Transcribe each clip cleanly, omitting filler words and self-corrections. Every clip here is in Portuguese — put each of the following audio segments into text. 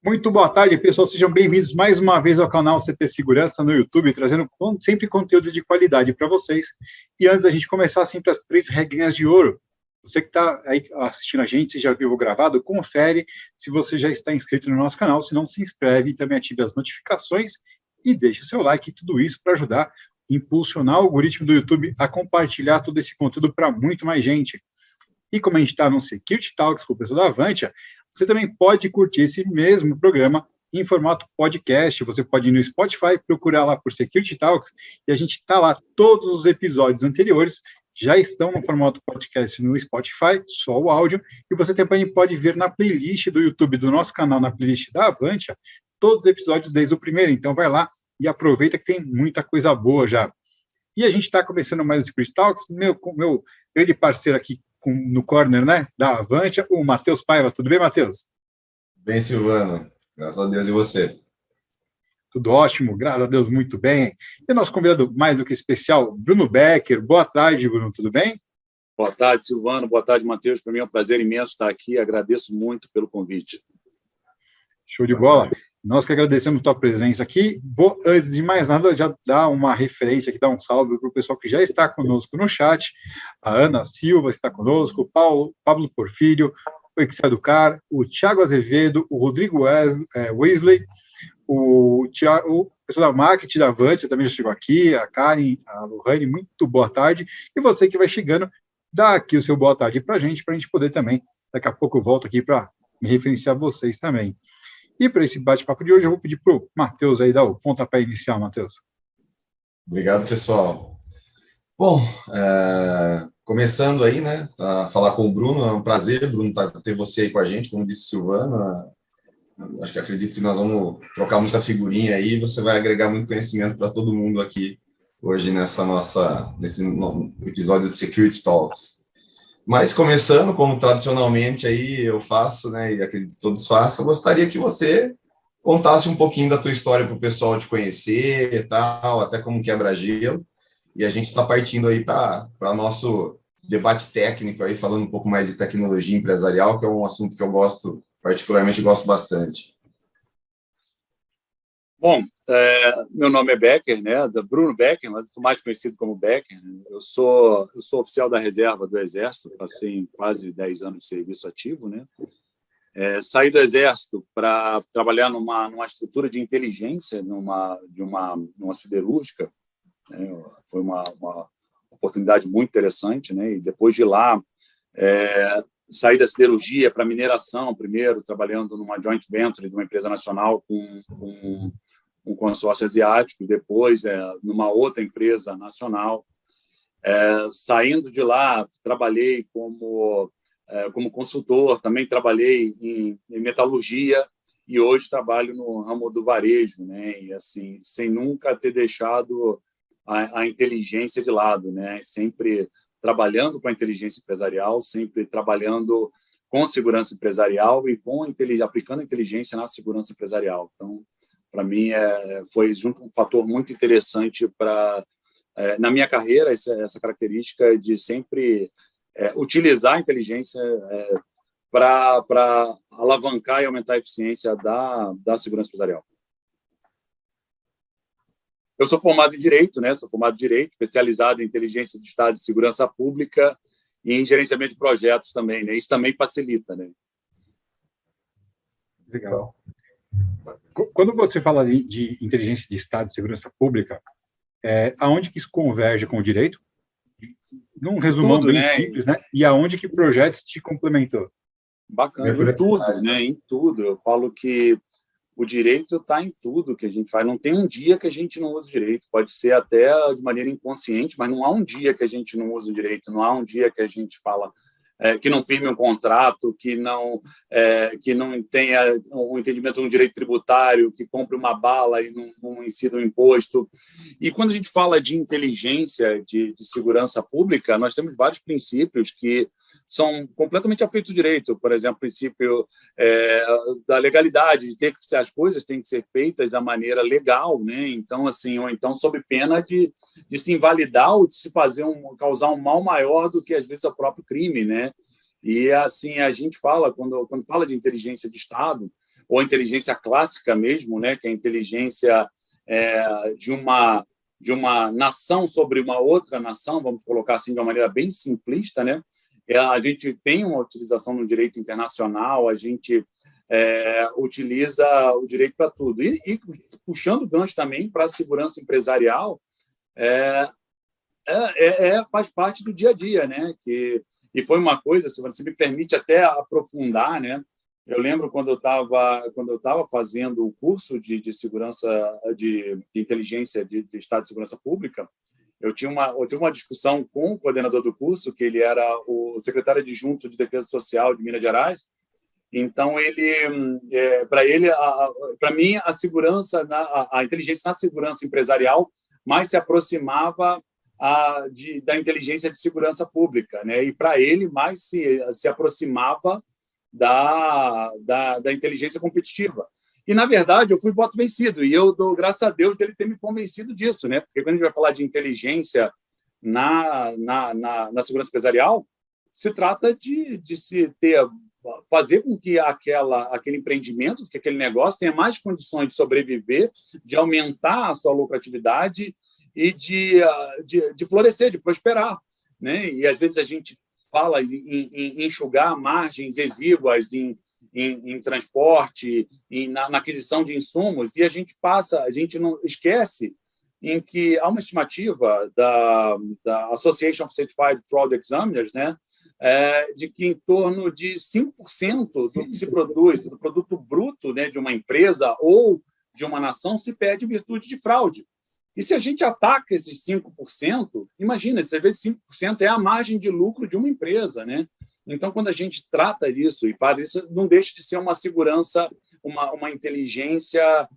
Muito boa tarde, pessoal. Sejam bem-vindos mais uma vez ao canal CT Segurança no YouTube, trazendo sempre conteúdo de qualidade para vocês. E antes da gente começar, sempre as 3 regrinhas de ouro. Você que está aí assistindo a gente, se já viu o gravado, confere se você já está inscrito no nosso canal. Se não, se inscreve e também ative as notificações e deixe o seu like, tudo isso para ajudar a impulsionar o algoritmo do YouTube a compartilhar todo esse conteúdo para muito mais gente. E como a gente está no Security Talks com o pessoal da Avantia, você também pode curtir esse mesmo programa em formato podcast. Você pode ir no Spotify, procurar lá por Security Talks, e a gente está lá. Todos os episódios anteriores já estão no formato podcast no Spotify, só o áudio, e você também pode ver na playlist do YouTube do nosso canal, na playlist da Avantia, todos os episódios desde o primeiro. Então vai lá e aproveita que tem muita coisa boa já. E a gente está começando mais o Security Talks, meu grande parceiro aqui no corner, né, da Avantia, o Matheus Paiva. Tudo bem, Matheus? Bem, Silvano. Graças a Deus. E você? Tudo ótimo, graças a Deus, muito bem. E nosso convidado mais do que especial, Bruno Becker. Boa tarde, Bruno, tudo bem? Boa tarde, Silvano. Boa tarde, Matheus. Para mim é um prazer imenso estar aqui. Agradeço muito pelo convite. Show de bola. Nós que agradecemos a tua presença aqui. Vou, antes de mais nada, já dar uma referência aqui, dar um salve para o pessoal que já está conosco no chat. A Ana Silva está conosco, o Pablo Porfírio, o Excel do Car, o Thiago Azevedo, o Rodrigo Wesley, o pessoal da marketing da Avantia também já chegou aqui, a Karen, a Lohane, muito boa tarde. E você que vai chegando, dá aqui o seu boa tarde para a gente poder também, daqui a pouco eu volto aqui para me referenciar vocês também. E para esse bate-papo de hoje, eu vou pedir para o Matheus aí dar o pontapé inicial, Matheus. Obrigado, pessoal. Bom, começando aí, né, a falar com o Bruno, é um prazer, Bruno, ter você aí com a gente, como disse o Silvano. Acho que acredito que nós vamos trocar muita figurinha aí, e você vai agregar muito conhecimento para todo mundo aqui hoje nesse episódio de Security Talks. Mas começando, como tradicionalmente aí eu faço, né, e acredito que todos façam, eu gostaria que você contasse um pouquinho da tua história para o pessoal te conhecer e tal, até como quebra-gelo, e a gente está partindo aí para nosso debate técnico aí, falando um pouco mais de tecnologia empresarial, que é um assunto que eu particularmente gosto bastante. Bom, meu nome é Becker, né, Bruno Becker, mas sou mais conhecido como Becker. Eu sou oficial da reserva do Exército, passei quase 10 anos de serviço ativo, né? Saí do Exército para trabalhar numa estrutura de inteligência, numa siderúrgica, né? Foi uma oportunidade muito interessante, né? E depois de lá, saí da siderurgia para mineração, primeiro trabalhando numa joint venture de uma empresa nacional com um consórcio asiático, depois numa outra empresa nacional. Saindo de lá, trabalhei como consultor, também trabalhei em metalurgia e hoje trabalho no ramo do varejo, né? E assim, sem nunca ter deixado a inteligência de lado, né? Sempre trabalhando com a inteligência empresarial, sempre trabalhando com segurança empresarial e aplicando a inteligência na segurança empresarial. Então, para mim, foi junto um fator muito interessante na minha carreira, essa característica de sempre utilizar a inteligência para alavancar e aumentar a eficiência da segurança empresarial. Eu sou formado em Direito, né? Sou formado em Direito, especializado em Inteligência de Estado e Segurança Pública e em Gerenciamento de Projetos também, né? Isso também facilita, né? Legal. Quando você fala de inteligência de Estado e segurança pública, aonde que isso converge com o direito? Num resumão bem simples, né? E aonde que projetos te complementou? Bacana, em tudo, né? Em tudo. Eu falo que o direito está em tudo que a gente faz. Não tem um dia que a gente não use direito. Pode ser até de maneira inconsciente, mas não há um dia que a gente não use o direito. Não há um dia que a gente fala que não firme um contrato, que não tenha um entendimento de um direito tributário, que compre uma bala e não incida um imposto. E quando a gente fala de inteligência, de segurança pública, nós temos vários princípios que são completamente afeitos ao direito. Por exemplo, o princípio da legalidade, de ter que as coisas têm que ser feitas da maneira legal, né? Então, assim, ou então sob pena de se invalidar ou de se causar um mal maior do que às vezes o próprio crime, né? E assim a gente fala quando fala de inteligência de Estado, ou a inteligência clássica mesmo, né, que é a inteligência de uma nação sobre uma outra nação, vamos colocar assim de uma maneira bem simplista, né? A gente tem uma utilização no direito internacional, a gente utiliza o direito para tudo. E puxando o gancho também para a segurança empresarial, faz parte do dia a dia, né? E foi uma coisa, se você me permite até aprofundar, né? Eu lembro quando eu estava fazendo o curso de segurança, de inteligência de Estado de Segurança Pública, eu tive uma discussão com o coordenador do curso, que ele era o secretário adjunto de Defesa Social de Minas Gerais. Então, para mim, a segurança, a inteligência na segurança empresarial mais se aproximava da inteligência de segurança pública, né? E para ele mais se aproximava da inteligência competitiva. E, na verdade, eu fui voto vencido, e eu dou graças a Deus dele ter me convencido disso, né? Porque quando a gente vai falar de inteligência na segurança empresarial, se trata de se fazer com que aquele empreendimento, que aquele negócio tenha mais condições de sobreviver, de aumentar a sua lucratividade e de florescer, de prosperar, né? E, às vezes, a gente fala em enxugar margens exíguas em transporte, na aquisição de insumos, e a gente não esquece em que há uma estimativa da Association of Certified Fraud Examiners, né, de que em torno de 5% do que se produz, do produto bruto, né, de uma empresa ou de uma nação, se perde em virtude de fraude. E se a gente ataca esses 5%, imagina, às vezes 5% é a margem de lucro de uma empresa, né? Então, quando a gente trata disso, e para isso não deixa de ser uma segurança, uma inteligência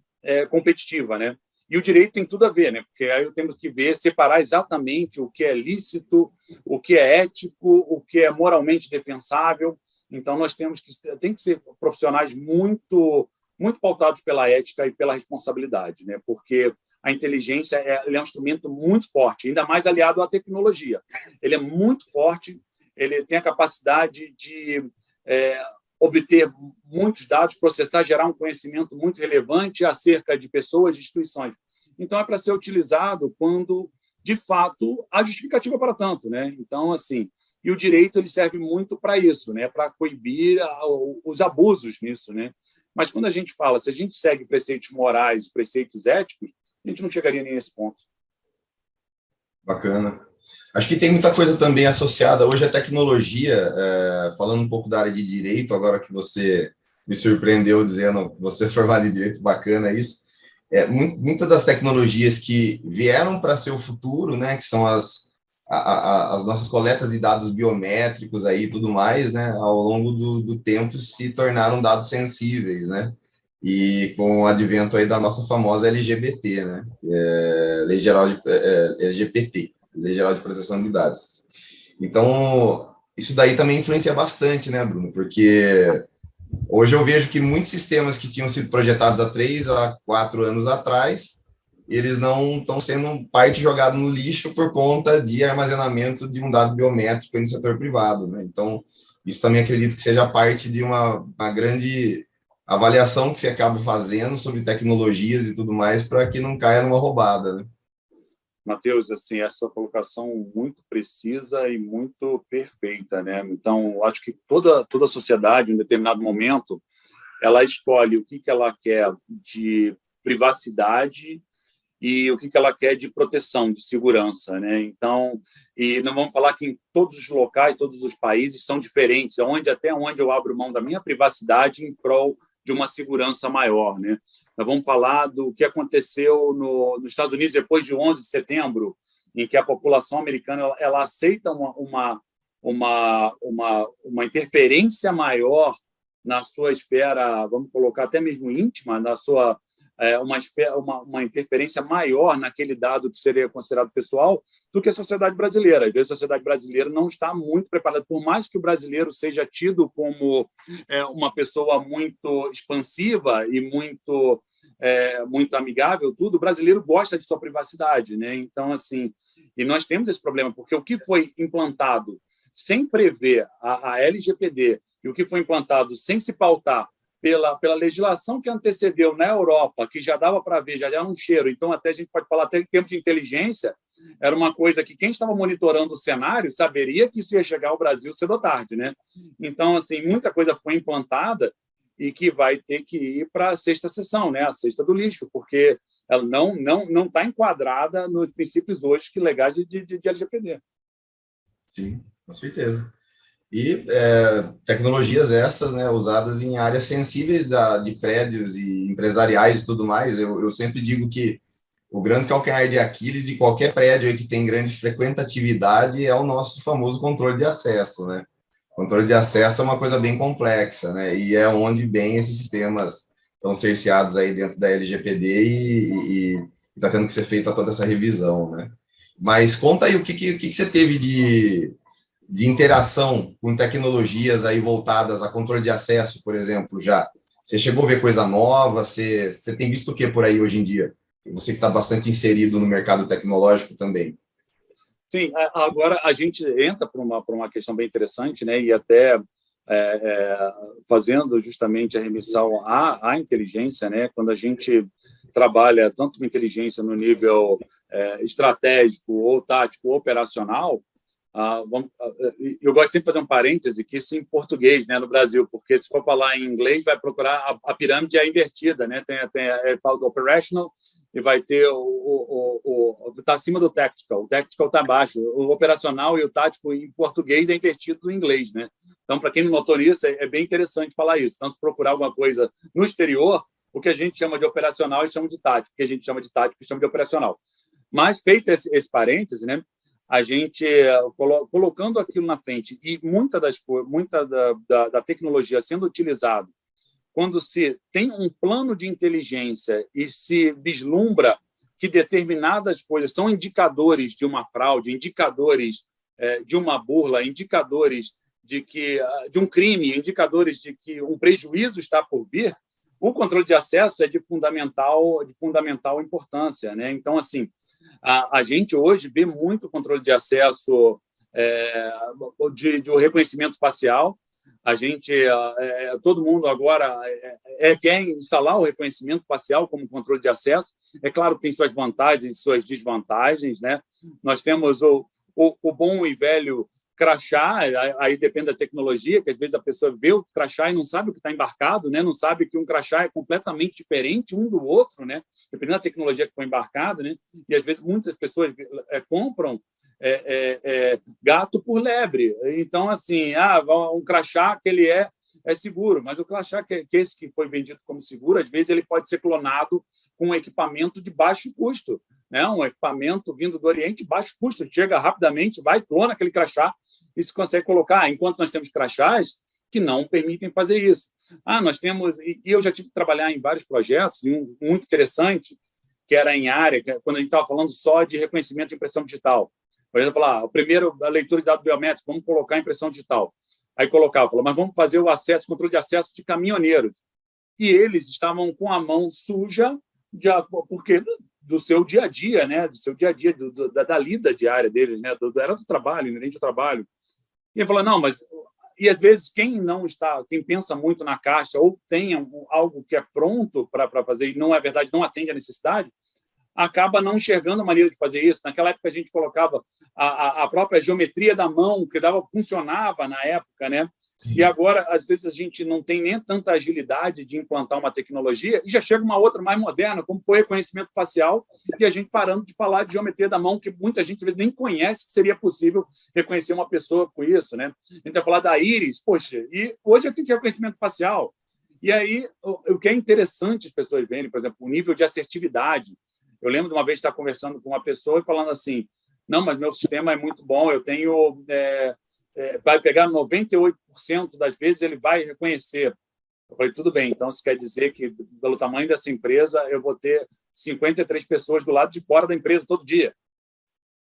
competitiva, né? E o direito tem tudo a ver, né? Porque aí temos que separar exatamente o que é lícito, o que é ético, o que é moralmente defensável. Então, nós tem que ser profissionais muito, muito pautados pela ética e pela responsabilidade, né? Porque a inteligência ele é um instrumento muito forte, ainda mais aliado à tecnologia. Ele é muito forte, ele tem a capacidade de obter muitos dados, processar, gerar um conhecimento muito relevante acerca de pessoas e instituições. Então, é para ser utilizado quando, de fato, há justificativa para tanto, né? Então, assim, e o direito ele serve muito para isso, né? Para coibir os abusos nisso, né? Mas quando a gente fala, se a gente segue preceitos morais, preceitos éticos, a gente não chegaria nem nesse ponto. Bacana. Acho que tem muita coisa também associada hoje à tecnologia, falando um pouco da área de direito, agora que você me surpreendeu dizendo que você é formado em direito, bacana isso. Muitas das tecnologias que vieram para ser o futuro, né, que são as nossas coletas de dados biométricos aí e tudo mais, né, ao longo do tempo se tornaram dados sensíveis, né? E com o advento aí da nossa famosa LGBT, né? Lei Geral de LGPD, Lei Geral de Proteção de Dados. Então, isso daí também influencia bastante, né, Bruno? Porque hoje eu vejo que muitos sistemas que tinham sido projetados há 3 a 4 anos atrás, eles não estão sendo parte jogada no lixo por conta de armazenamento de um dado biométrico no setor privado, né? Então, isso também acredito que seja parte de uma grande avaliação que você acaba fazendo sobre tecnologias e tudo mais para que não caia numa roubada, né? Matheus, assim, essa colocação muito precisa e muito perfeita, né? Então, acho que toda a sociedade, em determinado momento, ela escolhe o que ela quer de privacidade e o que ela quer de proteção, de segurança, né? Então, e não vamos falar que em todos os locais, todos os países são diferentes, até onde eu abro mão da minha privacidade em prol de uma segurança maior, né? Nós vamos falar do que aconteceu nos Estados Unidos depois de 11 de setembro, em que a população americana ela aceita uma interferência maior na sua esfera, vamos colocar até mesmo íntima, na sua uma interferência maior naquele dado que seria considerado pessoal do que a sociedade brasileira. Às vezes a sociedade brasileira não está muito preparada, por mais que o brasileiro seja tido como uma pessoa muito expansiva e muito amigável, tudo, o brasileiro gosta de sua privacidade, né? Então, assim, e nós temos esse problema, porque o que foi implantado sem prever a LGPD e o que foi implantado sem se pautar pela legislação que antecedeu na Europa, que já dava para ver, já era um cheiro, então até a gente pode falar até em termos de inteligência, era uma coisa que quem estava monitorando o cenário saberia que isso ia chegar ao Brasil cedo ou tarde, né? Então, assim, muita coisa foi implantada e que vai ter que ir para a sexta seção, né? A cesta do lixo, porque ela não está enquadrada nos princípios hoje que legais de LGPD. Sim, com certeza. E tecnologias essas, né, usadas em áreas sensíveis de prédios e empresariais e tudo mais. Eu sempre digo que o grande calcanhar de Aquiles de qualquer prédio aí que tem grande frequentatividade é o nosso famoso controle de acesso, né? O controle de acesso é uma coisa bem complexa, né? E é onde bem esses sistemas estão cerceados aí dentro da LGPD e está tendo que ser feita toda essa revisão, né? Mas conta aí o que você teve de interação com tecnologias aí voltadas a controle de acesso, por exemplo, já. Você chegou a ver coisa nova? Você tem visto o que por aí hoje em dia? Você que está bastante inserido no mercado tecnológico também. Sim, agora a gente entra para uma questão bem interessante, né? E até fazendo justamente a remissão à inteligência, né? Quando a gente trabalha tanto com inteligência no nível estratégico ou tático ou operacional, eu gosto sempre de fazer um parêntese que isso em português, né, no Brasil, porque se for falar em inglês vai procurar a pirâmide invertida, né? Tem o operational e vai ter está acima do tactical, o tactical está abaixo, o operacional e o tático em português é invertido do inglês, né? Então, para quem não notou isso, é bem interessante falar isso. Então, se procurar alguma coisa no exterior, o que a gente chama de operacional, eles chamam de tático, o que a gente chama de tático, eles chamam de operacional. Mas, feito esse parêntese, né, a gente, colocando aquilo na frente e muita da tecnologia sendo utilizada, quando se tem um plano de inteligência e se vislumbra que determinadas coisas são indicadores de uma fraude, indicadores de uma burla, indicadores de um crime, indicadores de que um prejuízo está por vir, o controle de acesso é de fundamental importância, né? Então, assim, a gente hoje vê muito controle de acesso de reconhecimento facial. A gente, todo mundo agora quer instalar o reconhecimento facial como controle de acesso. É claro que tem suas vantagens e suas desvantagens, né? Nós temos o bom e velho crachá, aí depende da tecnologia, que às vezes a pessoa vê o crachá e não sabe o que está embarcado, né? Não sabe que um crachá é completamente diferente um do outro, né? Dependendo da tecnologia que foi embarcada, né? E às vezes muitas pessoas compram gato por lebre. Então, assim, um crachá que ele é seguro, mas o crachá que esse que foi vendido como seguro, às vezes ele pode ser clonado com um equipamento de baixo custo, né? Um equipamento vindo do Oriente de baixo custo, chega rapidamente, vai, clona aquele crachá e se consegue colocar, enquanto nós temos crachás que não permitem fazer isso. Nós temos, e eu já tive que trabalhar em vários projetos, e um muito interessante, que era em área, quando a gente estava falando só de reconhecimento de impressão digital. Por exemplo, o primeiro, a leitura de dado biométrico, vamos colocar a impressão digital. Aí colocava, mas vamos fazer o controle de acesso de caminhoneiros. E eles estavam com a mão suja, porque do seu dia a dia, né? Do seu dia a dia, da lida diária deles, né? Era do trabalho, inerente ao trabalho. E ele falou, não, mas... E, às vezes, quem pensa muito na caixa ou tem algo que é pronto para fazer e, não é verdade, não atende à necessidade, acaba não enxergando a maneira de fazer isso. Naquela época, a gente colocava a própria geometria da mão, que funcionava na época, né? Sim. E agora, às vezes, a gente não tem nem tanta agilidade de implantar uma tecnologia e já chega uma outra mais moderna, como foi o reconhecimento facial, e a gente parando de falar de geometria da mão, que muita gente às vezes nem conhece que seria possível reconhecer uma pessoa com isso, né? A gente vai falar da íris, poxa, e hoje eu tenho que ter reconhecimento facial. E aí, o que é interessante as pessoas verem, por exemplo, o nível de assertividade. Eu lembro de uma vez estar conversando com uma pessoa e falando assim, não, mas meu sistema é muito bom, eu tenho... vai pegar 98% das vezes, ele vai reconhecer. Eu falei, tudo bem, então isso quer dizer que, pelo tamanho dessa empresa, eu vou ter 53 pessoas do lado de fora da empresa todo dia.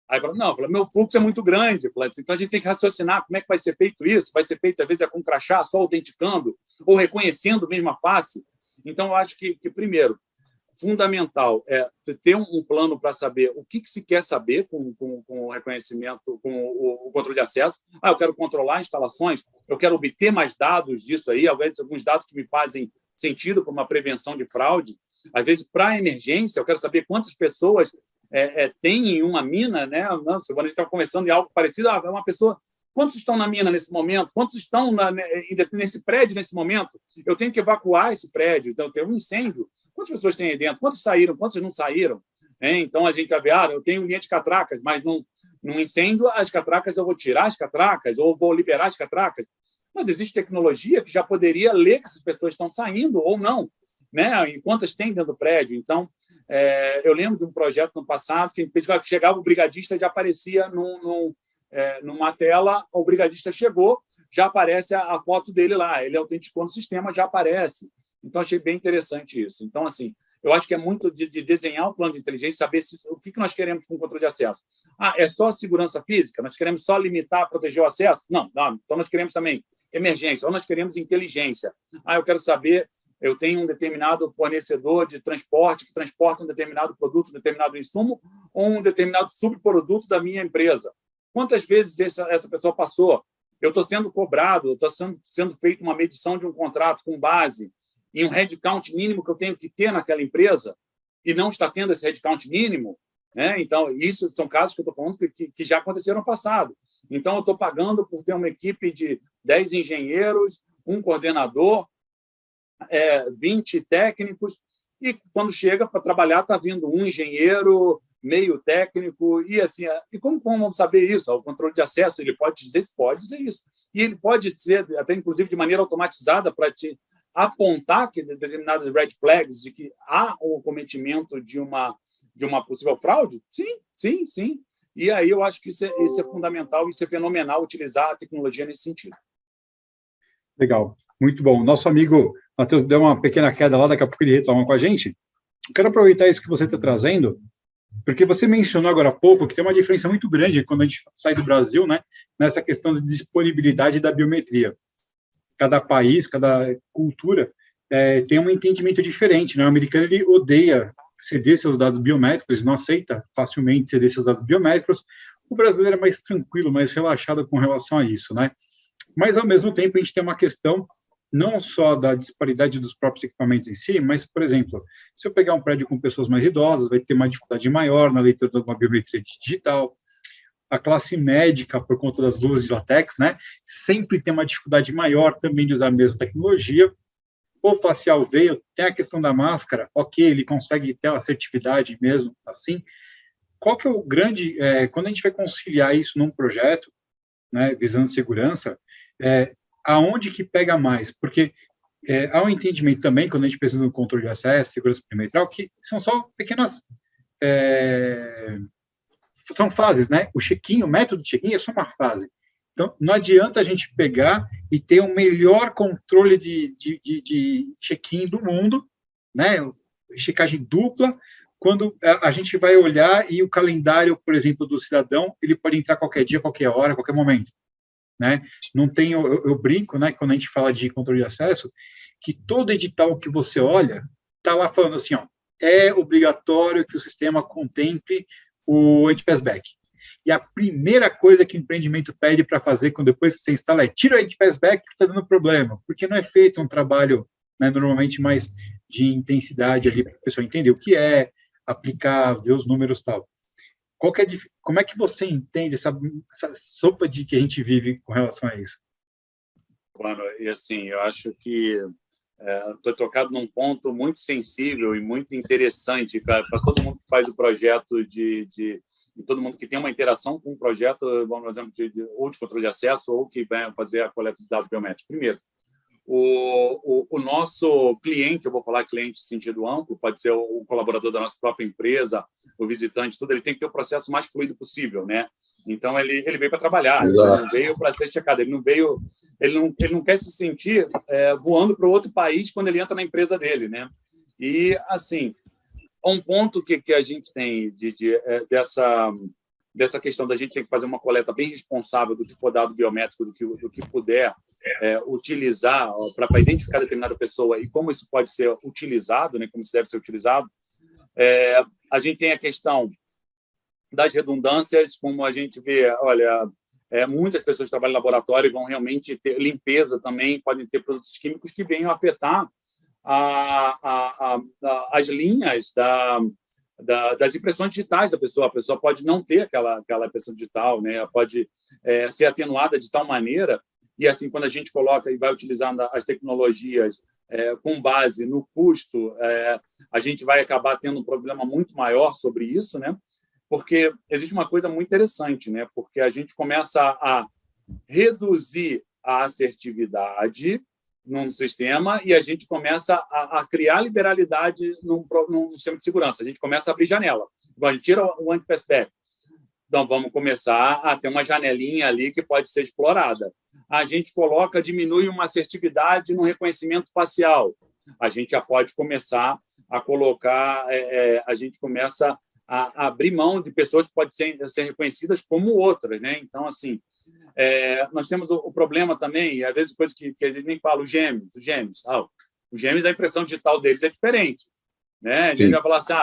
Aí falou, não, meu fluxo é muito grande. Eu falei, então a gente tem que raciocinar como é que vai ser feito isso. Vai ser feito, às vezes, com crachá, só autenticando, ou reconhecendo mesmo a face. Então, eu acho que primeiro, fundamental é ter um plano para saber o que se quer saber com o reconhecimento, com o controle de acesso. Eu quero controlar instalações, eu quero obter mais dados disso aí, alguns dados que me fazem sentido para uma prevenção de fraude. Às vezes, para a emergência, eu quero saber quantas pessoas tem em uma mina, né? Quando a gente está conversando em algo parecido, uma pessoa... Quantos estão na mina nesse momento? Quantos estão nesse prédio nesse momento? Eu tenho que evacuar esse prédio, então tem um incêndio. Quantas pessoas tem aí dentro? Quantas saíram? Quantas não saíram? Então, a gente vai ver, eu tenho linha de catracas, mas num incêndio, as catracas, eu vou tirar as catracas ou vou liberar as catracas. Mas existe tecnologia que já poderia ler que essas pessoas estão saindo ou não, né? E quantas tem dentro do prédio. Então, eu lembro de um projeto no passado que chegava o brigadista e já aparecia numa tela, o brigadista chegou, já aparece a foto dele lá, ele autenticou no sistema, já aparece. Então, achei bem interessante isso. Então, assim, eu acho que é muito de desenhar o plano de inteligência, saber o que nós queremos com o controle de acesso. É só segurança física? Nós queremos só limitar, proteger o acesso? Não. Então, nós queremos também emergência, ou nós queremos inteligência. Eu quero saber, eu tenho um determinado fornecedor de transporte que transporta um determinado produto, um determinado insumo, ou um determinado subproduto da minha empresa. Quantas vezes essa pessoa passou? Eu estou sendo cobrado, estou sendo feita uma medição de um contrato com base em um headcount mínimo que eu tenho que ter naquela empresa e não está tendo esse headcount mínimo, né? Então, isso são casos que eu estou falando que já aconteceram no passado. Então, eu estou pagando por ter uma equipe de 10 engenheiros, um coordenador, 20 técnicos, e quando chega para trabalhar, está vindo um engenheiro, meio técnico, e assim, e como vamos saber isso? O controle de acesso, ele pode dizer isso. E ele pode dizer, até inclusive de maneira automatizada, para te apontar que determinadas red flags de que há o cometimento de uma possível fraude? Sim. E aí eu acho que isso é fundamental, isso é fenomenal, utilizar a tecnologia nesse sentido. Legal, muito bom. Nosso amigo Matheus deu uma pequena queda lá, daqui a pouco ele retoma com a gente. Eu quero aproveitar isso que você está trazendo, porque você mencionou agora há pouco que tem uma diferença muito grande quando a gente sai do Brasil, né, nessa questão de disponibilidade da biometria. Cada país, cada cultura tem um entendimento diferente, né? O americano, ele odeia ceder seus dados biométricos, não aceita facilmente ceder seus dados biométricos. O brasileiro é mais tranquilo, mais relaxado com relação a isso, né? Mas, ao mesmo tempo, a gente tem uma questão não só da disparidade dos próprios equipamentos em si, mas, por exemplo, se eu pegar um prédio com pessoas mais idosas, vai ter uma dificuldade maior na leitura de uma biometria digital. A classe médica, por conta das luvas de látex, né, sempre tem uma dificuldade maior também de usar a mesma tecnologia. O facial veio, tem a questão da máscara, ok, ele consegue ter assertividade mesmo assim. Qual que é o grande... quando a gente vai conciliar isso num projeto, né, visando segurança, aonde que pega mais? Porque há um entendimento também, quando a gente pensa no controle de acesso, segurança perimetral, que são só pequenas... são fases, né? O check-in, o método de check-in é só uma fase. Então, não adianta a gente pegar e ter o melhor controle de check-in do mundo, né? Checagem dupla, quando a gente vai olhar e o calendário, por exemplo, do cidadão, ele pode entrar qualquer dia, qualquer hora, qualquer momento, né? Não tem, eu brinco, né? Quando a gente fala de controle de acesso, que todo edital que você olha, está lá falando assim, ó, é obrigatório que o sistema contemple o anti-passback. E a primeira coisa que o empreendimento pede para fazer quando depois que você instala é tira o anti-passback porque está dando problema, porque não é feito um trabalho, né, normalmente mais de intensidade ali para a pessoa entender o que é, aplicar, ver os números e tal. Como é que você entende essa sopa de que a gente vive com relação a isso? Mano, e assim, eu acho que estou tocado num ponto muito sensível e muito interessante para todo mundo que faz o projeto e todo mundo que tem uma interação com o projeto, vamos exemplo, ou de controle de acesso ou que vai fazer a coleta de dados biométricos. Primeiro, o nosso cliente, eu vou falar cliente em sentido amplo, pode ser o colaborador da nossa própria empresa, o visitante, tudo, ele tem que ter o processo mais fluido possível, né? Então, ele veio para trabalhar, Exato. ele não veio para ser checado, ele não quer se sentir voando para outro país quando ele entra na empresa dele, né? E, assim, um ponto que a gente tem dessa questão da gente ter que fazer uma coleta bem responsável do que for dado biométrico, do que puder utilizar para identificar determinada pessoa e como isso pode ser utilizado, né? Como isso deve ser utilizado. A gente tem a questão das redundâncias, como a gente vê, olha, muitas pessoas que trabalham em laboratório vão realmente ter limpeza também, podem ter produtos químicos que venham afetar as linhas das impressões digitais da pessoa. A pessoa pode não ter aquela impressão digital, né? Pode ser atenuada de tal maneira, e assim, quando a gente coloca e vai utilizando as tecnologias com base no custo, a gente vai acabar tendo um problema muito maior sobre isso, né? Porque existe uma coisa muito interessante, né? Porque a gente começa a reduzir a assertividade num sistema e a gente começa a criar liberalidade num sistema de segurança. A gente começa a abrir janela. A gente tira o anti-passback. Então, vamos começar a ter uma janelinha ali que pode ser explorada. A gente diminui uma assertividade no reconhecimento facial. A gente já pode começar a colocar, a gente começa a abrir mão de pessoas que podem ser reconhecidas como outras, né? Então, assim, nós temos o problema também, e às vezes coisas que a gente nem fala, os gêmeos. Os gêmeos, a impressão digital deles é diferente, né? A gente vai falar assim,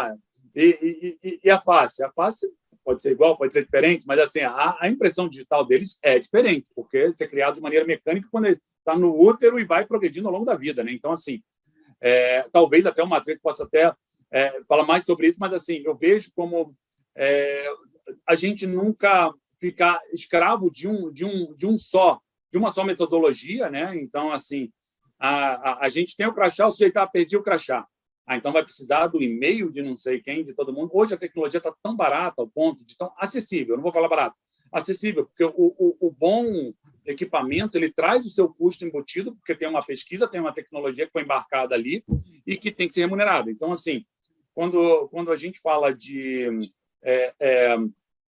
e a face? A face pode ser igual, pode ser diferente, mas assim, a impressão digital deles é diferente, porque ele é criado de maneira mecânica quando ele está no útero e vai progredindo ao longo da vida, né? Então, assim, talvez até o Matheus possa até falar mais sobre isso, mas assim, eu vejo como a gente nunca ficar escravo de uma só metodologia, né? Então, assim, a gente tem o crachá, o sujeito perdi o crachá. Então vai precisar do e-mail de não sei quem, de todo mundo. Hoje a tecnologia está tão barata, ao ponto de tão acessível, não vou falar barato, acessível, porque o bom equipamento ele traz o seu custo embutido, porque tem uma pesquisa, tem uma tecnologia que foi embarcada ali e que tem que ser remunerada. Então, assim, quando a gente fala de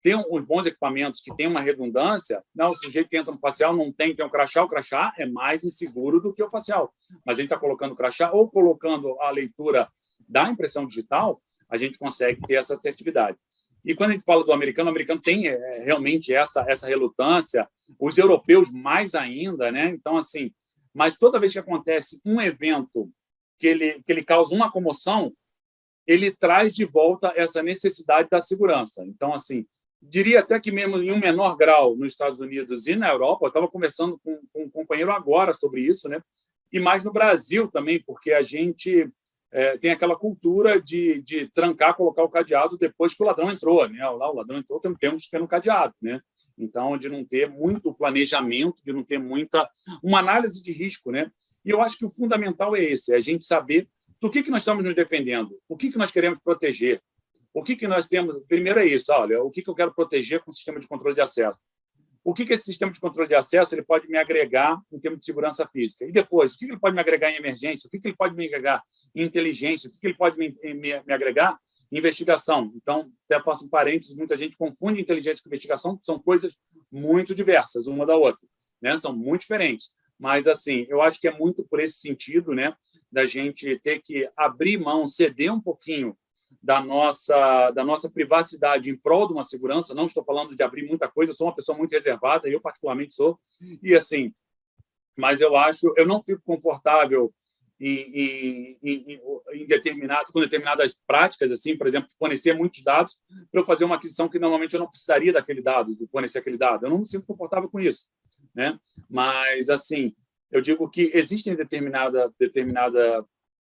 ter uns bons equipamentos que tem uma redundância, não, o sujeito que entra no facial não tem um crachá, o crachá é mais inseguro do que o facial. Mas a gente está colocando o crachá ou colocando a leitura da impressão digital, a gente consegue ter essa assertividade. E quando a gente fala do americano, o americano tem realmente essa relutância, os europeus mais ainda, né? Então, assim, mas toda vez que acontece um evento que ele causa uma comoção, ele traz de volta essa necessidade da segurança. Então, assim, diria até que mesmo em um menor grau nos Estados Unidos e na Europa, eu estava conversando com um companheiro agora sobre isso, né? E mais no Brasil também, porque a gente tem aquela cultura de trancar, colocar o cadeado depois que o ladrão entrou, né? Lá o ladrão entrou, temos que ter um cadeado, né? Então, de não ter muito planejamento, de não ter uma análise de risco, né? E eu acho que o fundamental é esse, é a gente saber do que nós estamos nos defendendo, o que nós queremos proteger, o que nós temos. Primeiro é isso, olha, o que eu quero proteger com o sistema de controle de acesso. O que esse sistema de controle de acesso ele pode me agregar em termos de segurança física? E depois, o que ele pode me agregar em emergência? O que ele pode me agregar em inteligência? O que ele pode me agregar em investigação? Então, até faço um parênteses, muita gente confunde inteligência com investigação, são coisas muito diversas, uma da outra, né? São muito diferentes. Mas, assim, eu acho que é muito por esse sentido, né, da gente ter que abrir mão, ceder um pouquinho da nossa privacidade em prol de uma segurança. Não estou falando de abrir muita coisa, eu sou uma pessoa muito reservada, eu particularmente sou, e assim, mas eu não fico confortável com determinadas práticas, assim, por exemplo, fornecer muitos dados para eu fazer uma aquisição que normalmente eu não precisaria daquele dado, de fornecer aquele dado. Eu não me sinto confortável com isso, né? Mas, assim, eu digo que existem determinada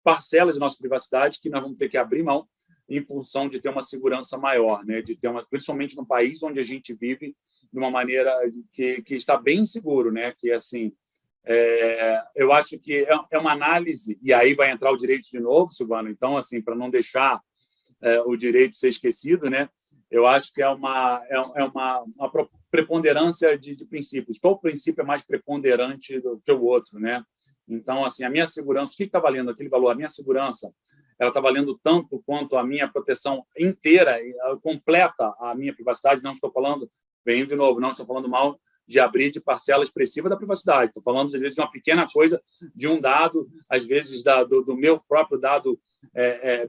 parcelas de nossa privacidade que nós vamos ter que abrir mão em função de ter uma segurança maior, né? De ter principalmente no país onde a gente vive de uma maneira que está bem inseguro, né? Que assim, eu acho que é uma análise, e aí vai entrar o direito de novo, Silvano. Então, assim, para não deixar o direito ser esquecido, né? Eu acho que é uma preponderância de princípios. Qual princípio é mais preponderante do que o outro, né? Então, assim, a minha segurança, o que está valendo aquele valor? A minha segurança, ela está valendo tanto quanto a minha proteção inteira, completa a minha privacidade. Não estou falando, venho de novo, não estou falando mal de abrir de parcela expressiva da privacidade. Estou falando, às vezes, de uma pequena coisa, de um dado, às vezes, do meu próprio dado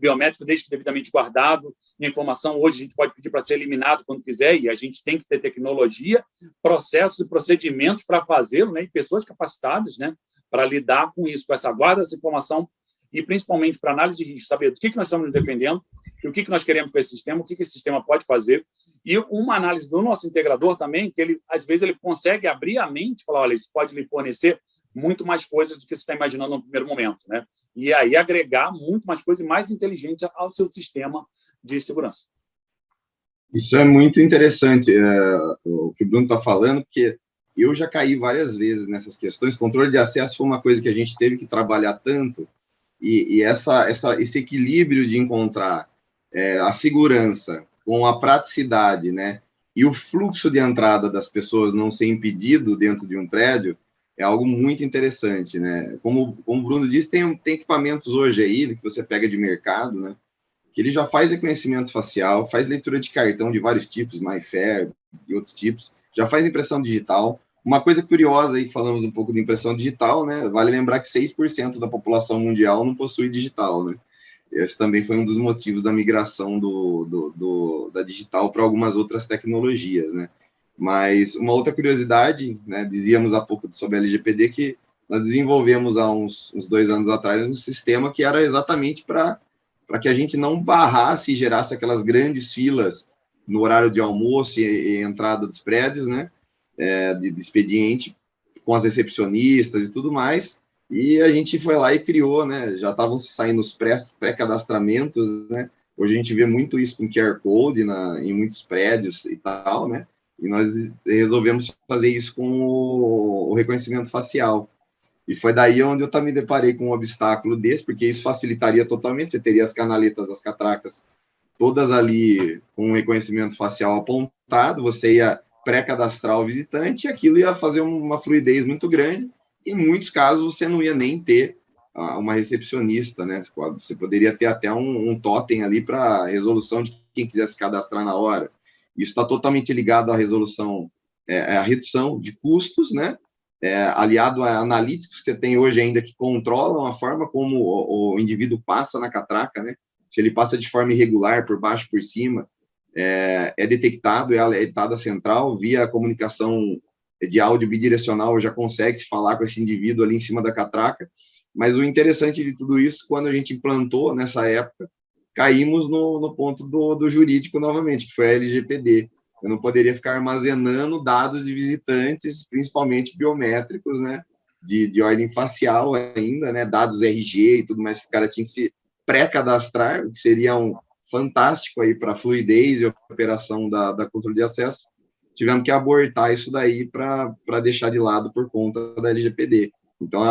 biométrico, desde que devidamente guardado. A informação, hoje, a gente pode pedir para ser eliminado quando quiser, e a gente tem que ter tecnologia, processos e procedimentos para fazê-lo, né? E pessoas capacitadas, né, para lidar com isso, com essa guarda dessa informação, e principalmente para análise de risco, saber do que nós estamos nos defendendo, e o que nós queremos com esse sistema, o que esse sistema pode fazer, e uma análise do nosso integrador também, que ele, às vezes, ele consegue abrir a mente e falar, olha, isso pode lhe fornecer muito mais coisas do que você está imaginando no primeiro momento, né? e aí agregar muito mais coisa e mais inteligente ao seu sistema de segurança. Isso é muito interessante, o que o Bruno está falando, porque eu já caí várias vezes nessas questões. Controle de acesso foi uma coisa que a gente teve que trabalhar tanto, e esse equilíbrio de encontrar a segurança com a praticidade, né, e o fluxo de entrada das pessoas não ser impedido dentro de um prédio, é algo muito interessante, né? Como o Bruno disse, tem equipamentos hoje aí que você pega de mercado, né, que ele já faz reconhecimento facial, faz leitura de cartão de vários tipos, MyFair e outros tipos, já faz impressão digital. Uma coisa curiosa aí, falamos um pouco de impressão digital, né? Vale lembrar que 6% da população mundial não possui digital, né? Esse também foi um dos motivos da migração da digital para algumas outras tecnologias, né? Mas uma outra curiosidade, né? Dizíamos há pouco sobre a LGPD que nós desenvolvemos há uns 2 anos atrás um sistema que era exatamente para que a gente não barrasse e gerasse aquelas grandes filas no horário de almoço e entrada dos prédios, né? De expediente, com as recepcionistas e tudo mais, e a gente foi lá e criou, né, já estavam saindo os pré-cadastramentos, né, hoje a gente vê muito isso com QR Code em muitos prédios e tal, né, e nós resolvemos fazer isso com o reconhecimento facial, e foi daí onde eu também me deparei com um obstáculo desse, porque isso facilitaria totalmente, você teria as canaletas, as catracas, todas ali com reconhecimento facial apontado, você ia pré-cadastrar o visitante, e aquilo ia fazer uma fluidez muito grande, e em muitos casos você não ia nem ter uma recepcionista, né? Você poderia ter até um totem ali para resolução de quem quisesse cadastrar na hora. Isso está totalmente ligado à resolução, à redução de custos, né? Aliado a analíticos que você tem hoje ainda que controlam a forma como o indivíduo passa na catraca, né? Se ele passa de forma irregular, por baixo, por cima, é detectado, é alertado a central, via comunicação de áudio bidirecional, já consegue se falar com esse indivíduo ali em cima da catraca, mas o interessante de tudo isso, quando a gente implantou nessa época, caímos no ponto do jurídico novamente, que foi a LGPD. Eu não poderia ficar armazenando dados de visitantes, principalmente biométricos, né, de ordem facial ainda, né, dados RG e tudo mais, que o cara tinha que se pré-cadastrar, que seria fantástico aí para a fluidez e operação da controle de acesso. Tivemos que abortar isso daí para deixar de lado por conta da LGPD. Então,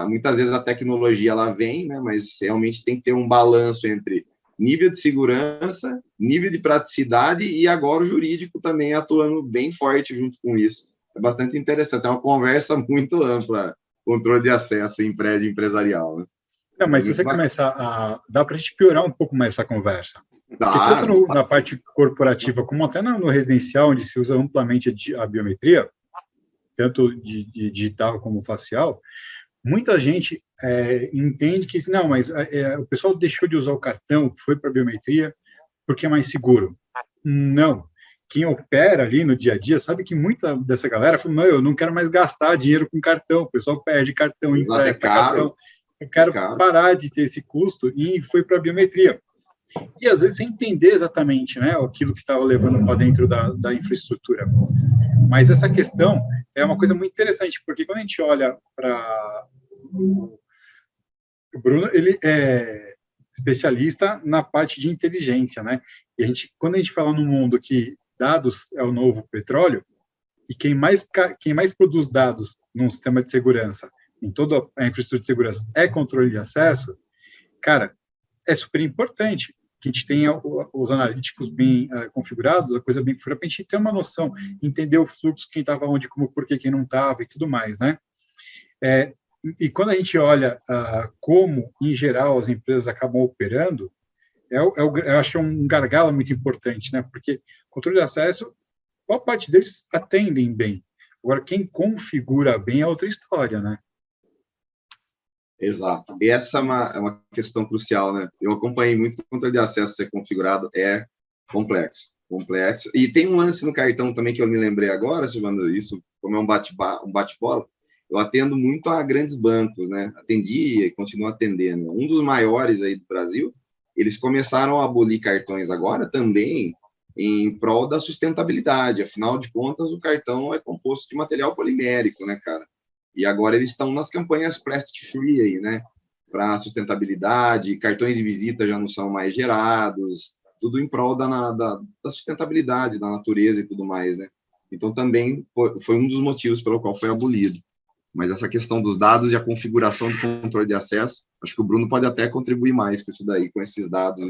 muitas vezes a tecnologia ela vem, né, mas realmente tem que ter um balanço entre nível de segurança, nível de praticidade e agora o jurídico também atuando bem forte junto com isso. É bastante interessante, é uma conversa muito ampla, controle de acesso em prédio empresarial, né? Não, mas se você começar dá para a gente piorar um pouco mais essa conversa. Porque tanto na parte corporativa como até no residencial, onde se usa amplamente a biometria, tanto de digital como facial, muita gente entende que, não, mas o pessoal deixou de usar o cartão, foi para a biometria, porque é mais seguro. Não. Quem opera ali no dia a dia sabe que muita dessa galera fala, não, eu não quero mais gastar dinheiro com cartão, o pessoal perde cartão, empresta cartão, eu quero parar de ter esse custo, e foi para a biometria. E às vezes sem entender exatamente, né, aquilo que estava levando para dentro da infraestrutura. Mas essa questão é uma coisa muito interessante, porque quando a gente olha para o Bruno, ele é especialista na parte de inteligência, né? E quando a gente fala no mundo que dados é o novo petróleo, e quem mais produz dados num sistema de segurança, em toda a infraestrutura de segurança, é controle de acesso, cara, é super importante que a gente tenha os analíticos bem configurados, a coisa bem configurada, para a gente ter uma noção, entender o fluxo, quem estava onde, como, por quem não estava e tudo mais, né? E quando a gente olha como, em geral, as empresas acabam operando, eu acho um gargalo muito importante, né? Porque controle de acesso, boa parte deles atendem bem. Agora, quem configura bem é outra história, né? Exato. Essa é uma questão crucial, né? Eu acompanhei muito o controle de acesso ser configurado, é complexo. E tem um lance no cartão também que eu me lembrei agora, Silvano, isso como é um bate-bola, eu atendo muito a grandes bancos, né? Atendi e continuo atendendo. Um dos maiores aí do Brasil, eles começaram a abolir cartões agora também em prol da sustentabilidade. Afinal de contas, o cartão é composto de material polimérico, né, cara? E agora eles estão nas campanhas plastic free aí, né? para sustentabilidade, cartões de visita já não são mais gerados, tudo em prol da sustentabilidade, da natureza e tudo mais, né? Então, também foi um dos motivos pelo qual foi abolido. Mas essa questão dos dados e a configuração do controle de acesso, acho que o Bruno pode até contribuir mais com isso daí, com esses dados.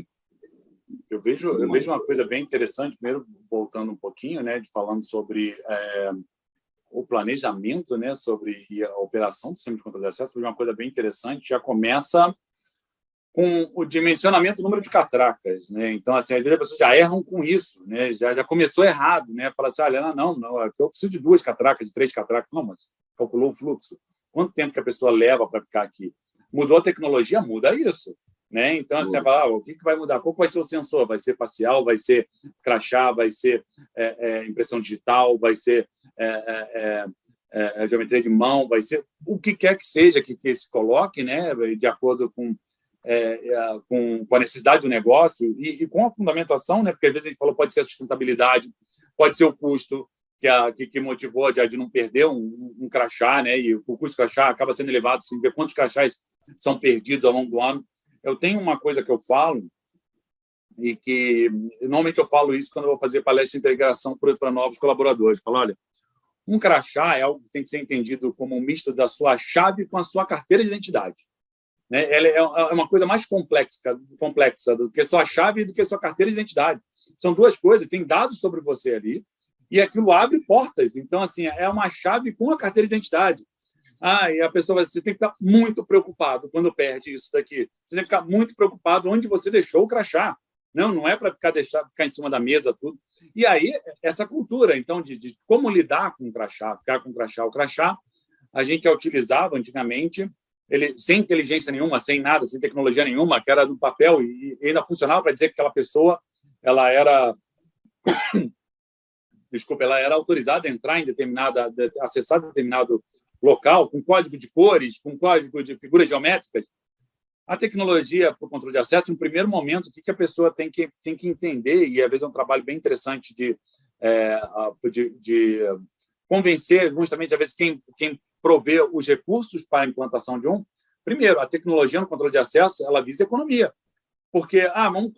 Eu vejo uma coisa bem interessante, primeiro, voltando um pouquinho, né, falando sobre o planejamento, né, sobre a operação do sistema de controle de acesso, foi uma coisa bem interessante, já começa com o dimensionamento do número de catracas, né? Então, assim, às vezes as pessoas já erram com isso, né? Já começou errado, né? Fala assim, olha, não, eu preciso de 2 catracas, de 3 catracas. Não, mas calculou o fluxo. Quanto tempo que a pessoa leva para ficar aqui? Mudou a tecnologia? Muda isso, né? Então, assim, fala, o que vai mudar? Qual vai ser o sensor? Vai ser facial? Vai ser crachá? Vai ser impressão digital? Vai ser geometria de mão? Vai ser o que quer que seja que se coloque, né? De acordo com a necessidade do negócio e com a fundamentação, né? Porque às vezes a gente falou pode ser a sustentabilidade, pode ser o custo que motivou de não perder um crachá, né? E o custo do crachá acaba sendo elevado, sem ver quantos crachás são perdidos ao longo do ano. Eu tenho uma coisa que eu falo e que normalmente eu falo isso quando eu vou fazer palestra de integração para novos colaboradores. Eu falo, olha, um crachá é algo que tem que ser entendido como um misto da sua chave com a sua carteira de identidade. Né? Ela é uma coisa mais complexa do que sua chave e do que sua carteira de identidade. São 2 coisas, tem dados sobre você ali e aquilo abre portas. Então, assim, é uma chave com a carteira de identidade. E a pessoa você tem que ficar muito preocupado quando perde isso daqui. Você tem que ficar muito preocupado onde você deixou o crachá. Não é para ficar em cima da mesa tudo. E aí, essa cultura, então, de como lidar com o crachá, ficar com o crachá. O crachá, a gente já utilizava antigamente, ele sem inteligência nenhuma, sem nada, sem tecnologia nenhuma, que era no papel e ainda funcionava para dizer que aquela pessoa ela era ela era autorizada a entrar em acessar determinado local com código de cores, com código de figuras geométricas. A tecnologia para o controle de acesso, no primeiro momento, o que a pessoa tem que entender, e às vezes é um trabalho bem interessante de convencer justamente, às vezes, quem provê os recursos para a implantação de primeiro, a tecnologia no controle de acesso, ela visa economia. Porque,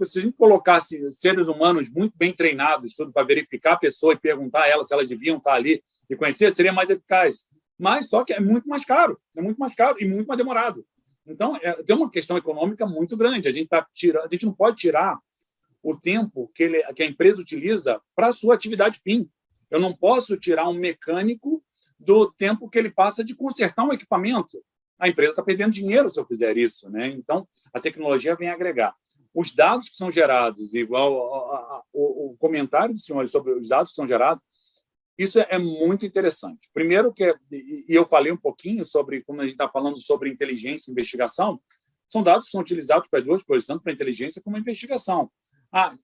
se a gente colocasse seres humanos muito bem treinados, tudo para verificar a pessoa e perguntar a ela se elas deviam estar ali e conhecer, seria mais eficaz. Mas só que é muito mais caro e muito mais demorado. Então, tem uma questão econômica muito grande. A gente não pode tirar o tempo que a empresa utiliza para a sua atividade fim. Eu não posso tirar um mecânico do tempo que ele passa de consertar um equipamento. A empresa está perdendo dinheiro se eu fizer isso, né? Então, a tecnologia vem agregar. Os dados que são gerados, igual o comentário do senhor sobre os dados que são gerados, isso é muito interessante. Primeiro, e eu falei um pouquinho sobre, quando a gente está falando sobre inteligência e investigação, são dados que são utilizados para 2 coisas, tanto para inteligência como investigação.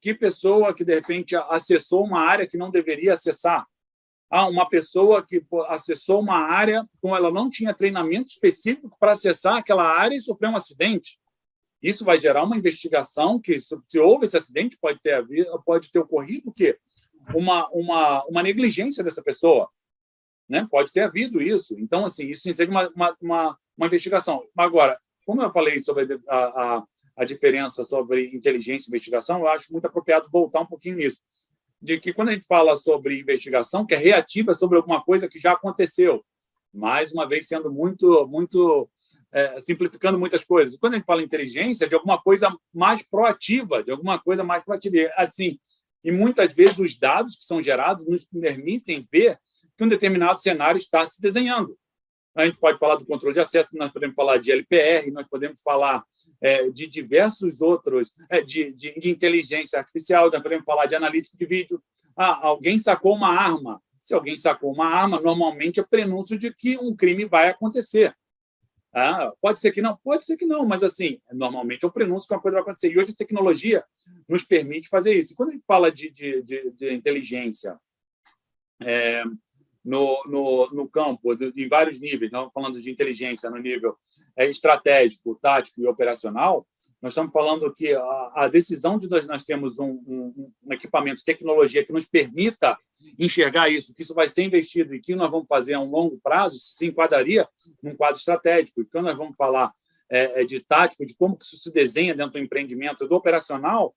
Que pessoa que, de repente, acessou uma área que não deveria acessar? Uma pessoa que acessou uma área com ela não tinha treinamento específico para acessar aquela área e sofreu um acidente. Isso vai gerar uma investigação que, se houve esse acidente, pode ter ocorrido o quê? Uma negligência dessa pessoa, né? Pode ter havido isso. Então, assim, isso seja uma investigação. Agora, como eu falei sobre a diferença sobre inteligência e investigação, eu acho muito apropriado voltar um pouquinho nisso. De que quando a gente fala sobre investigação, que é reativa sobre alguma coisa que já aconteceu, mais uma vez sendo muito simplificando muitas coisas. Quando a gente fala em inteligência, de alguma coisa mais proativa, assim, e muitas vezes os dados que são gerados nos permitem ver que um determinado cenário está se desenhando. A gente pode falar do controle de acesso, nós podemos falar de LPR, nós podemos falar de diversos outros, de inteligência artificial, nós podemos falar de analítica de vídeo. Alguém sacou uma arma. Se alguém sacou uma arma, normalmente é prenúncio de que um crime vai acontecer. Pode ser que não, mas assim, normalmente é o prenúncio que uma coisa vai acontecer. E hoje a tecnologia nos permite fazer isso. E quando a gente fala de inteligência no campo, em vários níveis, nós estamos falando de inteligência no nível estratégico, tático e operacional, nós estamos falando que a decisão de nós termos um equipamento de tecnologia que nos permita enxergar isso, que isso vai ser investido e que nós vamos fazer a um longo prazo, se enquadraria num quadro estratégico. E quando nós vamos falar de tático, de como que isso se desenha dentro do empreendimento, do operacional,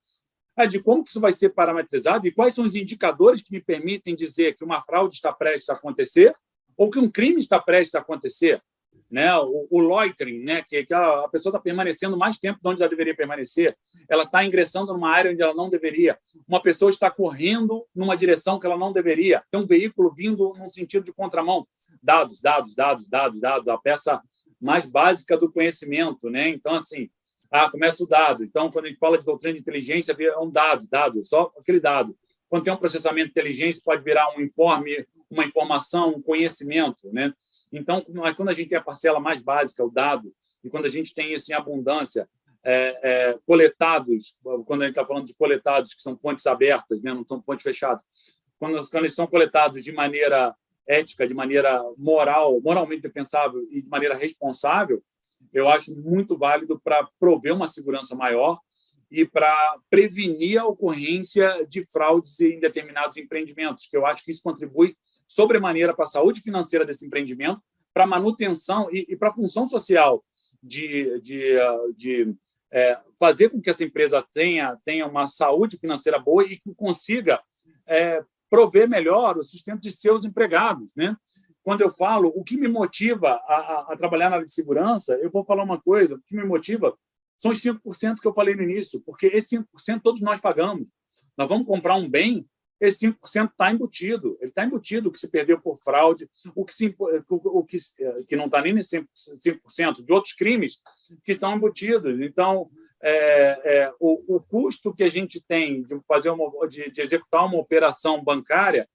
de como que isso vai ser parametrizado e quais são os indicadores que me permitem dizer que uma fraude está prestes a acontecer ou que um crime está prestes a acontecer. Né? O loitering, né? que a pessoa está permanecendo mais tempo de onde ela deveria permanecer, ela está ingressando numa área onde ela não deveria, uma pessoa está correndo numa direção que ela não deveria, tem um veículo vindo num sentido de contramão. Dados, a peça mais básica do conhecimento. Né? Então, assim, começa o dado. Então, quando a gente fala de doutrina de inteligência, é um dado, só aquele dado. Quando tem um processamento de inteligência, pode virar um informe, uma informação, um conhecimento. Né? Então, quando a gente tem a parcela mais básica, o dado, e quando a gente tem isso em abundância, coletados, quando a gente está falando de coletados que são fontes abertas, né? Não são fontes fechadas, quando eles são coletados de maneira ética, de maneira moralmente defensável e de maneira responsável, eu acho muito válido para prover uma segurança maior e para prevenir a ocorrência de fraudes em determinados empreendimentos, que eu acho que isso contribui sobremaneira para a saúde financeira desse empreendimento, para a manutenção e para a função social de fazer com que essa empresa tenha uma saúde financeira boa e que consiga prover melhor o sustento de seus empregados. Né? Quando eu falo o que me motiva a trabalhar na área de segurança, eu vou falar uma coisa, o que me motiva são os 5% que eu falei no início, porque esse 5% todos nós pagamos. Nós vamos comprar um bem, esse 5% está embutido. Ele está embutido, o que se perdeu por fraude, o que não está nem nesse 5%, de outros crimes que estão embutidos. Então, o custo que a gente tem de executar uma operação bancária,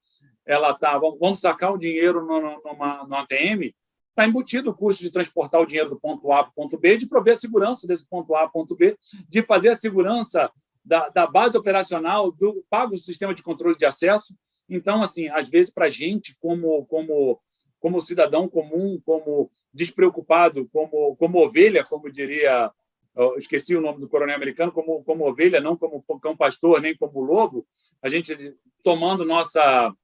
vamos sacar o dinheiro no ATM, está embutido o custo de transportar o dinheiro do ponto A para o ponto B, de prover a segurança desse ponto A para o ponto B, de fazer a segurança da base operacional, paga o sistema de controle de acesso. Então, assim, às vezes, para a gente, como cidadão comum, como despreocupado, como ovelha, como diria, eu esqueci o nome do coronel americano, como ovelha, não como cão pastor, nem como lobo, a gente tomando nossa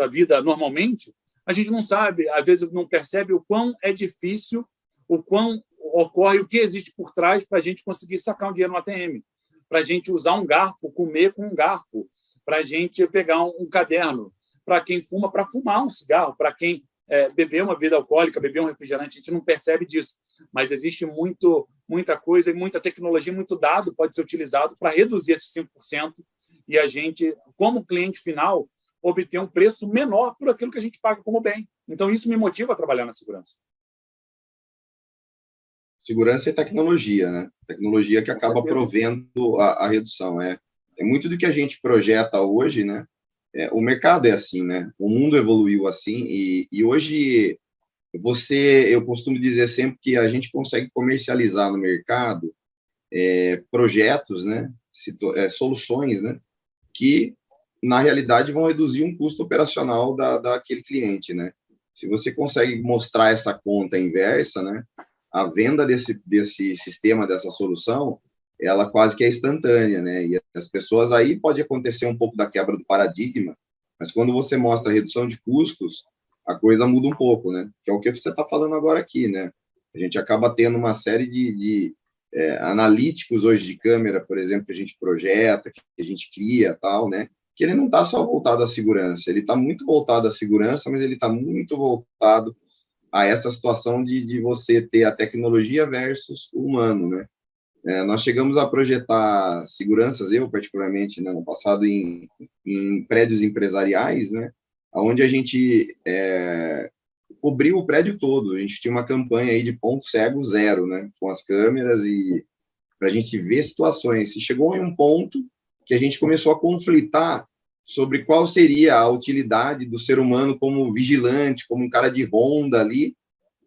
vida normalmente, a gente não sabe, às vezes não percebe o quão é difícil, o quão ocorre, o que existe por trás para a gente conseguir sacar um dinheiro no ATM, para a gente usar um garfo, comer com um garfo, para a gente pegar um caderno, para quem fuma, para fumar um cigarro, para quem beber uma bebida alcoólica, beber um refrigerante, a gente não percebe disso, mas existe muita coisa e muita tecnologia, muito dado pode ser utilizado para reduzir esses 5% e a gente, como cliente final, obter um preço menor por aquilo que a gente paga como bem. Então, isso me motiva a trabalhar na segurança. Segurança e tecnologia, né? Tecnologia que acaba provendo a redução. É muito do que a gente projeta hoje, né? O mercado é assim, né? O mundo evoluiu assim e hoje eu costumo dizer sempre que a gente consegue comercializar no mercado projetos, né? Soluções, né? Que na realidade vão reduzir um custo operacional daquele cliente, né? Se você consegue mostrar essa conta inversa, né? A venda desse sistema, dessa solução, ela quase que é instantânea, né? E as pessoas aí pode acontecer um pouco da quebra do paradigma, mas quando você mostra a redução de custos, a coisa muda um pouco, né? Que é o que você está falando agora aqui, né? A gente acaba tendo uma série de analíticos hoje de câmera, por exemplo, que a gente projeta, que a gente cria, tal, né? Que ele não está só voltado à segurança, ele está muito voltado à segurança, mas ele está muito voltado a essa situação de você ter a tecnologia versus o humano, né? Nós chegamos a projetar seguranças, eu particularmente, né, no passado, em prédios empresariais, né, onde a gente cobriu o prédio todo. A gente tinha uma campanha aí de ponto cego zero, né, com as câmeras e para a gente ver situações. E chegou em um ponto que a gente começou a conflitar sobre qual seria a utilidade do ser humano como vigilante, como um cara de ronda ali,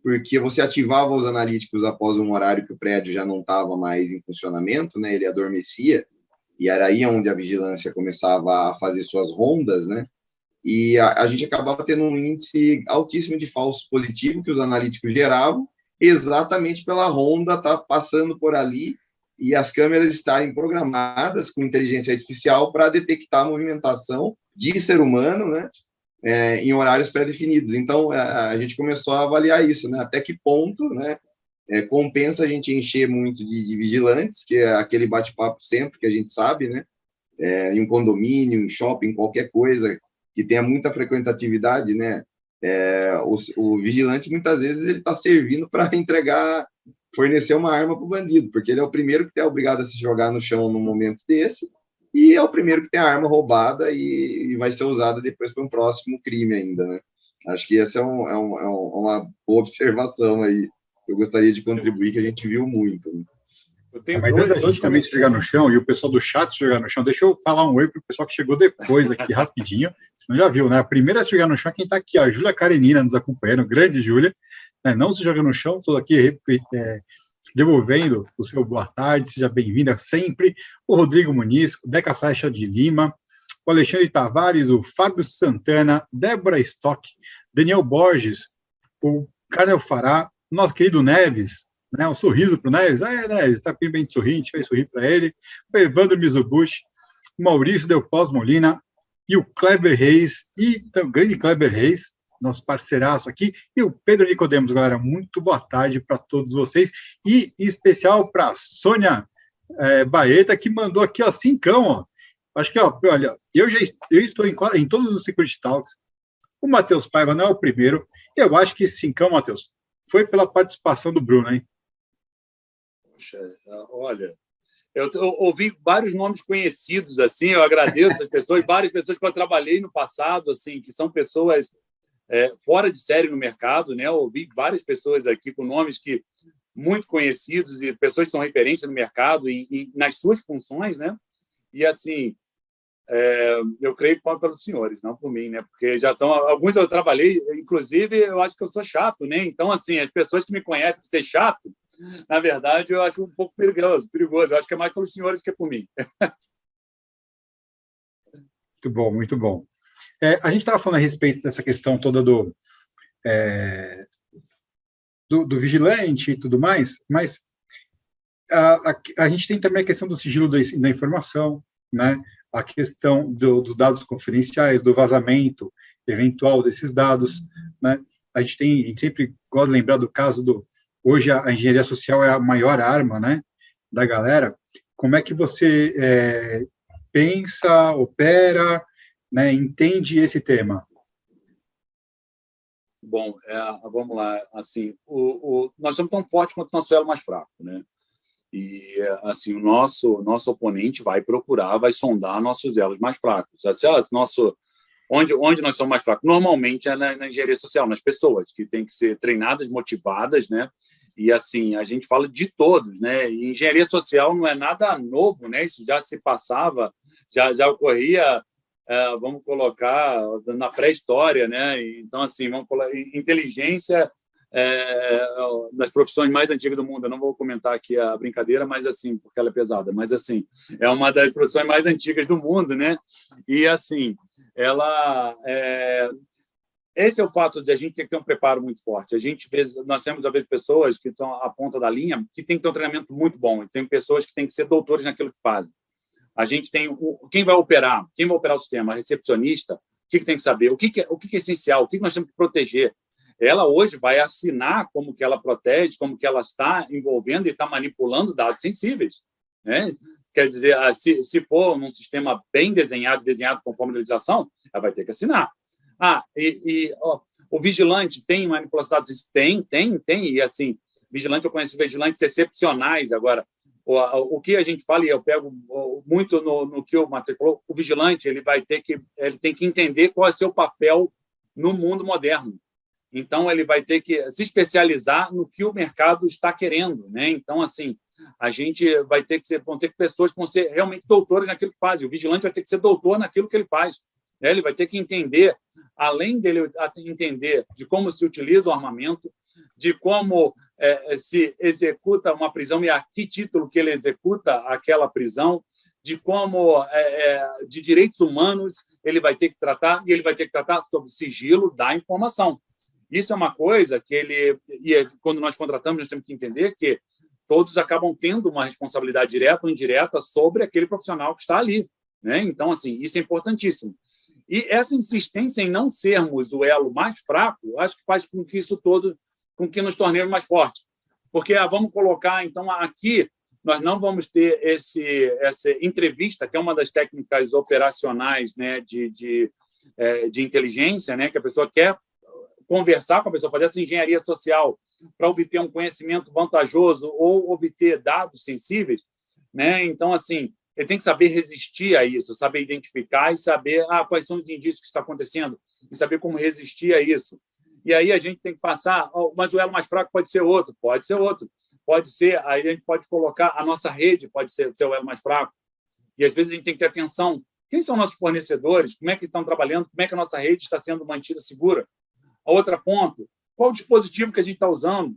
porque você ativava os analíticos após um horário que o prédio já não estava mais em funcionamento, né? Ele adormecia, e era aí onde a vigilância começava a fazer suas rondas, né? E a gente acabava tendo um índice altíssimo de falso positivo que os analíticos geravam, exatamente pela ronda estar passando por ali e as câmeras estarem programadas com inteligência artificial para detectar a movimentação de ser humano, né? Em horários pré-definidos. Então, a gente começou a avaliar isso, né? Até que ponto, né? compensa a gente encher muito de vigilantes, que é aquele bate-papo sempre que a gente sabe, né? Em um condomínio, em shopping, qualquer coisa que tenha muita frequentatividade, né? O vigilante, muitas vezes, ele está servindo para fornecer uma arma para o bandido, porque ele é o primeiro que é obrigado a se jogar no chão num momento desse, e é o primeiro que tem a arma roubada e vai ser usada depois para um próximo crime ainda, né? Acho que essa é uma boa observação aí. Eu gostaria de contribuir, que a gente viu muito. Né? Mas antes da gente também se jogar no chão e o pessoal do chat se jogar no chão, deixa eu falar um oi para o pessoal que chegou depois aqui, rapidinho. Você não já viu, né? A primeira a se jogar no chão é quem está aqui, a Júlia Karenina nos acompanhando, grande Júlia. Não se joga no chão, estou aqui devolvendo o seu boa tarde, seja bem-vinda sempre. O Rodrigo Muniz, o Deca Flecha de Lima, o Alexandre Tavares, o Fábio Santana, Débora Stock, Daniel Borges, o Carnel Fará, nosso querido Neves, né, um sorriso para o Neves, Neves, está bem de sorrir, a gente vai sorrir para ele, o Evandro Mizubushi, o Maurício Del Pós Molina, e o Kleber Reis, e o grande Kleber Reis, nosso parceiraço aqui, e o Pedro Nicodemos, galera, muito boa tarde para todos vocês, e em especial para a Sônia Baeta, que mandou aqui, ó, cincão, ó. Acho que, ó, olha, eu estou em todos os Security Talks, o Matheus Paiva não é o primeiro, e eu acho que esse cincão, Matheus, foi pela participação do Bruno, hein? Poxa, olha, eu ouvi vários nomes conhecidos, assim, eu agradeço as pessoas, várias pessoas que eu trabalhei no passado, assim, que são pessoas fora de série no mercado, né? Eu ouvi várias pessoas aqui com nomes que muito conhecidos e pessoas que são referência no mercado e nas suas funções, né? E, assim, eu creio que pode pelos senhores, não por mim, né? Porque já estão... Alguns eu trabalhei, inclusive, eu acho que eu sou chato, né? Então, assim, as pessoas que me conhecem por ser chato, na verdade, eu acho um pouco perigoso. Eu acho que é mais pelos senhores que por mim. Muito bom, muito bom. A gente estava falando a respeito dessa questão toda do vigilante e tudo mais, mas a gente tem também a questão do sigilo da informação, né? A questão dos dados confidenciais, do vazamento eventual desses dados, né? A gente sempre gosta de lembrar do caso hoje a engenharia social é a maior arma, né, da galera. Como é que você pensa, opera, né, entende esse tema? Bom, vamos lá. Assim, nós somos tão fortes quanto o nosso elo mais fraco, né? E assim, o nosso oponente vai procurar, vai sondar nossos elos mais fracos. Assim, onde nós somos mais fracos? Normalmente é na engenharia social, nas pessoas que têm que ser treinadas, motivadas, né? E assim, a gente fala de todos, né? E engenharia social não é nada novo, né? Isso já se passava, já ocorria, vamos colocar na pré-história, né? Então, assim, vamos colocar inteligência das profissões mais antigas do mundo. Eu não vou comentar aqui a brincadeira, mas assim, porque ela é pesada, mas assim, é uma das profissões mais antigas do mundo, né? E assim, esse é o fato de a gente ter que ter um preparo muito forte. Nós temos, às vezes, pessoas que estão à ponta da linha que tem que ter um treinamento muito bom, e tem pessoas que têm que ser doutores naquilo que fazem. A gente tem quem vai operar o sistema, a recepcionista, o que tem que saber, o que é essencial, o que nós temos que proteger. Ela hoje vai assinar como que ela protege, como que ela está envolvendo e está manipulando dados sensíveis, né? Quer dizer, se for num sistema bem desenhado conforme a legislação, ela vai ter que assinar. O vigilante tem manipulação de dados? Tem. E, assim, vigilante, eu conheço vigilantes excepcionais. Agora, o que a gente fala, e eu pego muito no que o Matheus falou, o vigilante ele tem que entender qual é o seu papel no mundo moderno. Então, ele vai ter que se especializar no que o mercado está querendo, né? Então, assim, a gente vão ter pessoas que vão ser realmente doutores naquilo que fazem. O vigilante vai ter que ser doutor naquilo que ele faz, né? Ele vai ter que entender, além dele entender de como se utiliza o armamento, de como se executa uma prisão e a que título que ele executa aquela prisão, de como de direitos humanos ele vai ter que tratar, e ele vai ter que tratar sobre o sigilo da informação. Isso é uma coisa que quando nós contratamos, nós temos que entender que todos acabam tendo uma responsabilidade direta ou indireta sobre aquele profissional que está ali, né? Então, assim, isso é importantíssimo. E essa insistência em não sermos o elo mais fraco, acho que faz com que isso todo, com que nos tornemos mais fortes. Porque vamos colocar, então, aqui, nós não vamos ter essa entrevista, que é uma das técnicas operacionais, né, de inteligência, né, que a pessoa quer conversar com a pessoa, fazer essa engenharia social para obter um conhecimento vantajoso ou obter dados sensíveis, né? Então, assim, ele tem que saber resistir a isso, saber identificar e saber quais são os indícios que está acontecendo e saber como resistir a isso. E aí a gente tem que passar, mas o elo mais fraco pode ser outro, pode ser, aí a gente pode colocar a nossa rede, pode ser o elo mais fraco. E às vezes a gente tem que ter atenção. Quem são nossos fornecedores? Como é que estão trabalhando? Como é que a nossa rede está sendo mantida segura? A outra ponto, qual o dispositivo que a gente está usando?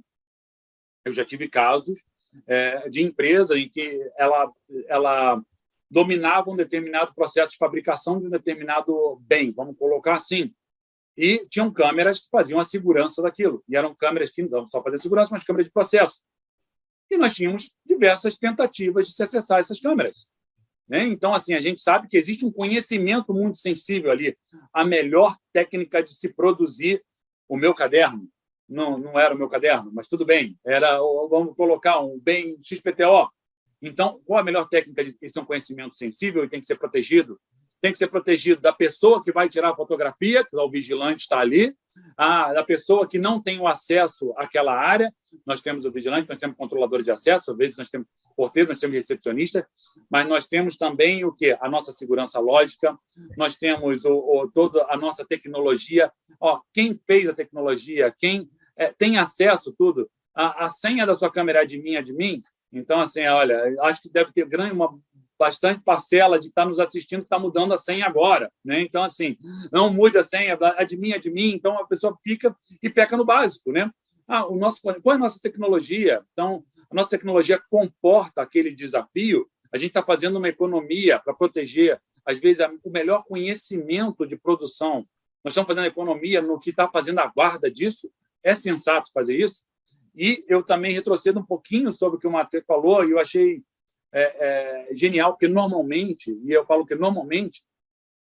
Eu já tive casos de empresa em que ela dominava um determinado processo de fabricação de um determinado bem, vamos colocar assim, e tinham câmeras que faziam a segurança daquilo. E eram câmeras que não só faziam segurança, mas câmeras de processo. E nós tínhamos diversas tentativas de se acessar essas câmeras. Né? Então, assim, a gente sabe que existe um conhecimento muito sensível ali. A melhor técnica de se produzir o meu caderno, não era o meu caderno, mas tudo bem, vamos colocar um bem XPTO. Então, qual a melhor técnica de esse é um conhecimento sensível e tem que ser protegido? Tem que ser protegido da pessoa que vai tirar a fotografia, que o vigilante está ali, da pessoa que não tem o acesso àquela área. Nós temos o vigilante, nós temos controlador de acesso, às vezes nós temos porteiro, nós temos recepcionista, mas nós temos também o quê? A nossa segurança lógica, nós temos toda a nossa tecnologia. Quem fez a tecnologia, quem tem acesso a tudo, a senha da sua câmera é de mim. Então, assim, olha, acho que deve ter bastante parcela de estar nos assistindo que está mudando a senha agora. Né? Então, assim, não mude a senha, é de mim. Então, a pessoa fica e peca no básico. Né? Qual é a nossa tecnologia? Então, a nossa tecnologia comporta aquele desafio. A gente está fazendo uma economia para proteger, às vezes, o melhor conhecimento de produção. Nós estamos fazendo economia no que está fazendo a guarda disso. É sensato fazer isso? E eu também retrocedo um pouquinho sobre o que o Matheus falou, e eu achei genial, porque normalmente, e eu falo que normalmente,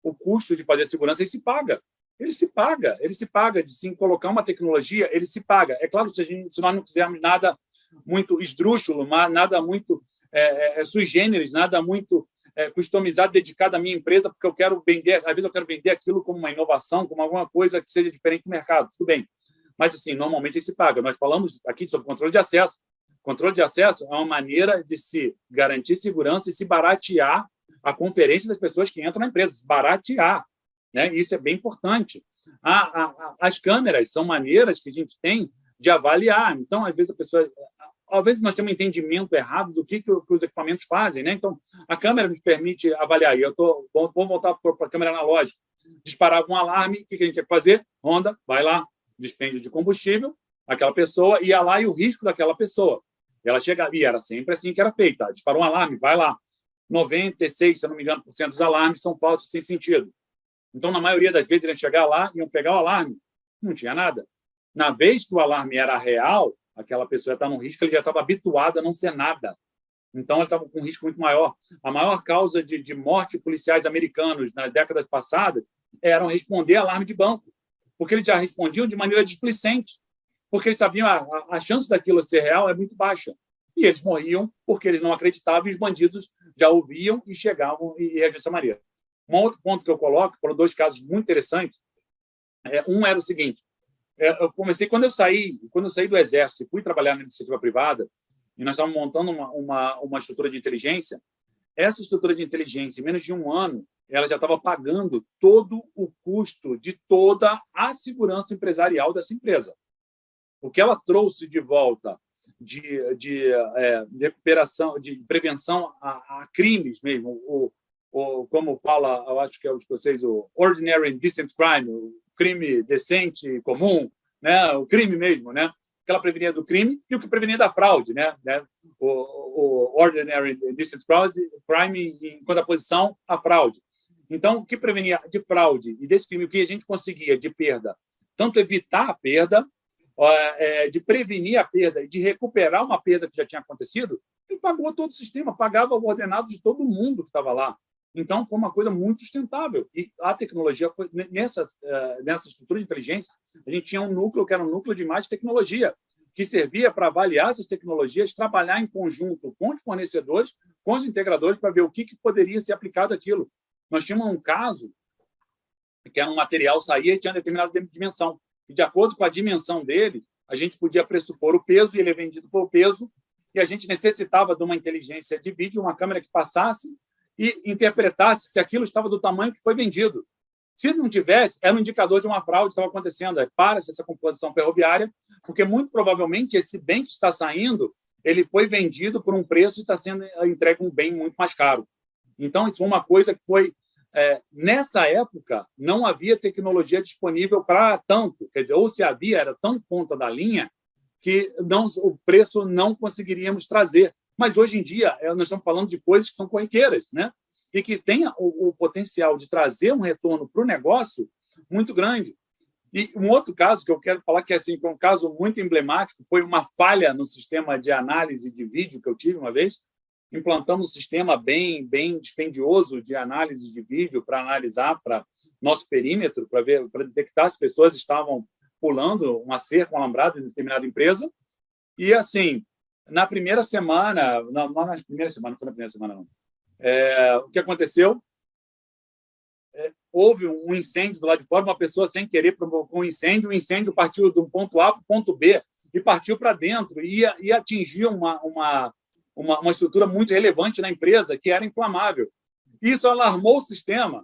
o custo de fazer segurança ele se paga. Ele se paga de sim colocar uma tecnologia, ele se paga. É claro, se nós não quisermos nada muito esdrúxulo, nada muito sui generis, nada muito customizado, dedicado à minha empresa, porque eu quero vender, às vezes eu quero vender aquilo como uma inovação, como alguma coisa que seja diferente do mercado. Tudo bem. Mas, assim, normalmente ele se paga. Nós falamos aqui sobre controle de acesso. Controle de acesso é uma maneira de se garantir segurança e se baratear a conferência das pessoas que entram na empresa. Se baratear. Né? Isso é bem importante. As câmeras são maneiras que a gente tem de avaliar. Então, às vezes nós temos um entendimento errado do que os equipamentos fazem. Né? Então, a câmera nos permite avaliar. E vamos voltar para a câmera analógica. Disparava um alarme, o que a gente tem que fazer? Honda, vai lá. Dispêndio de combustível, aquela pessoa ia lá e o risco daquela pessoa. Ela chegava, e era sempre assim que era feita. Disparou um alarme, vai lá. 96%, se não me engano, dos alarmes são falsos sem sentido. Então, na maioria das vezes, eles iam chegar lá, iam pegar o alarme, não tinha nada. Na vez que o alarme era real, aquela pessoa estava num risco, ele já estava habituado a não ser nada. Então, ele estava com um risco muito maior. A maior causa de morte de policiais americanos nas décadas passadas era responder alarme de banco, porque eles já respondiam de maneira displicente, porque eles sabiam a chance daquilo ser real é muito baixa. E eles morriam porque eles não acreditavam e os bandidos já ouviam e chegavam e reagiam dessa maneira. Um outro ponto que eu coloco, foram dois casos muito interessantes. Um era o seguinte, eu comecei, quando eu saí do Exército e fui trabalhar na iniciativa privada, e nós estávamos montando uma estrutura de inteligência, essa estrutura de inteligência, em menos de um ano, ela já estava pagando todo o custo de toda a segurança empresarial dessa empresa. O que ela trouxe de volta de recuperação, de prevenção a crimes mesmo, como fala, eu acho que é os escocês, o ordinary and decent crime, o crime decente e comum, né? O crime mesmo, né? Que ela prevenia do crime e o que prevenia da fraude, né? O ordinary and decent crime em contraposição à fraude. Então, o que prevenia de fraude e desse crime, o que a gente conseguia de perda, tanto evitar a perda, de prevenir a perda e de recuperar uma perda que já tinha acontecido, ele pagou todo o sistema, pagava o ordenado de todo mundo que estava lá. Então, foi uma coisa muito sustentável. E a tecnologia, nessa estrutura de inteligência, a gente tinha um núcleo que era um núcleo de mais tecnologia, que servia para avaliar essas tecnologias, trabalhar em conjunto com os fornecedores, com os integradores, para ver o que poderia ser aplicado aquilo. Nós tínhamos um caso que era um material saía e tinha determinada dimensão. E, de acordo com a dimensão dele, a gente podia pressupor o peso e ele é vendido por peso, e a gente necessitava de uma inteligência de vídeo, uma câmera que passasse e interpretasse se aquilo estava do tamanho que foi vendido. Se não tivesse, era um indicador de uma fraude que estava acontecendo. Para-se essa composição ferroviária, porque muito provavelmente esse bem que está saindo, ele foi vendido por um preço e está sendo entregue um bem muito mais caro. Então, isso é uma coisa que foi... nessa época, não havia tecnologia disponível para tanto. Quer dizer, ou se havia, era tão ponta da linha que o preço não conseguiríamos trazer. Mas, hoje em dia, nós estamos falando de coisas que são corriqueiras, né? E que têm o potencial de trazer um retorno para o negócio muito grande. E um outro caso que eu quero falar, que assim, foi um caso muito emblemático, foi uma falha no sistema de análise de vídeo que eu tive uma vez. Implantamos um sistema bem dispendioso de análise de vídeo para analisar para nosso perímetro, para detectar se as pessoas estavam pulando uma cerca, um alambrado em determinada empresa. E, assim, na primeira semana, não foi na primeira semana, não. O que aconteceu? Houve um incêndio do lado de fora, uma pessoa sem querer provocou um incêndio, o incêndio partiu de um ponto A para o ponto B e partiu para dentro e atingiu uma estrutura muito relevante na empresa, que era inflamável. Isso alarmou o sistema.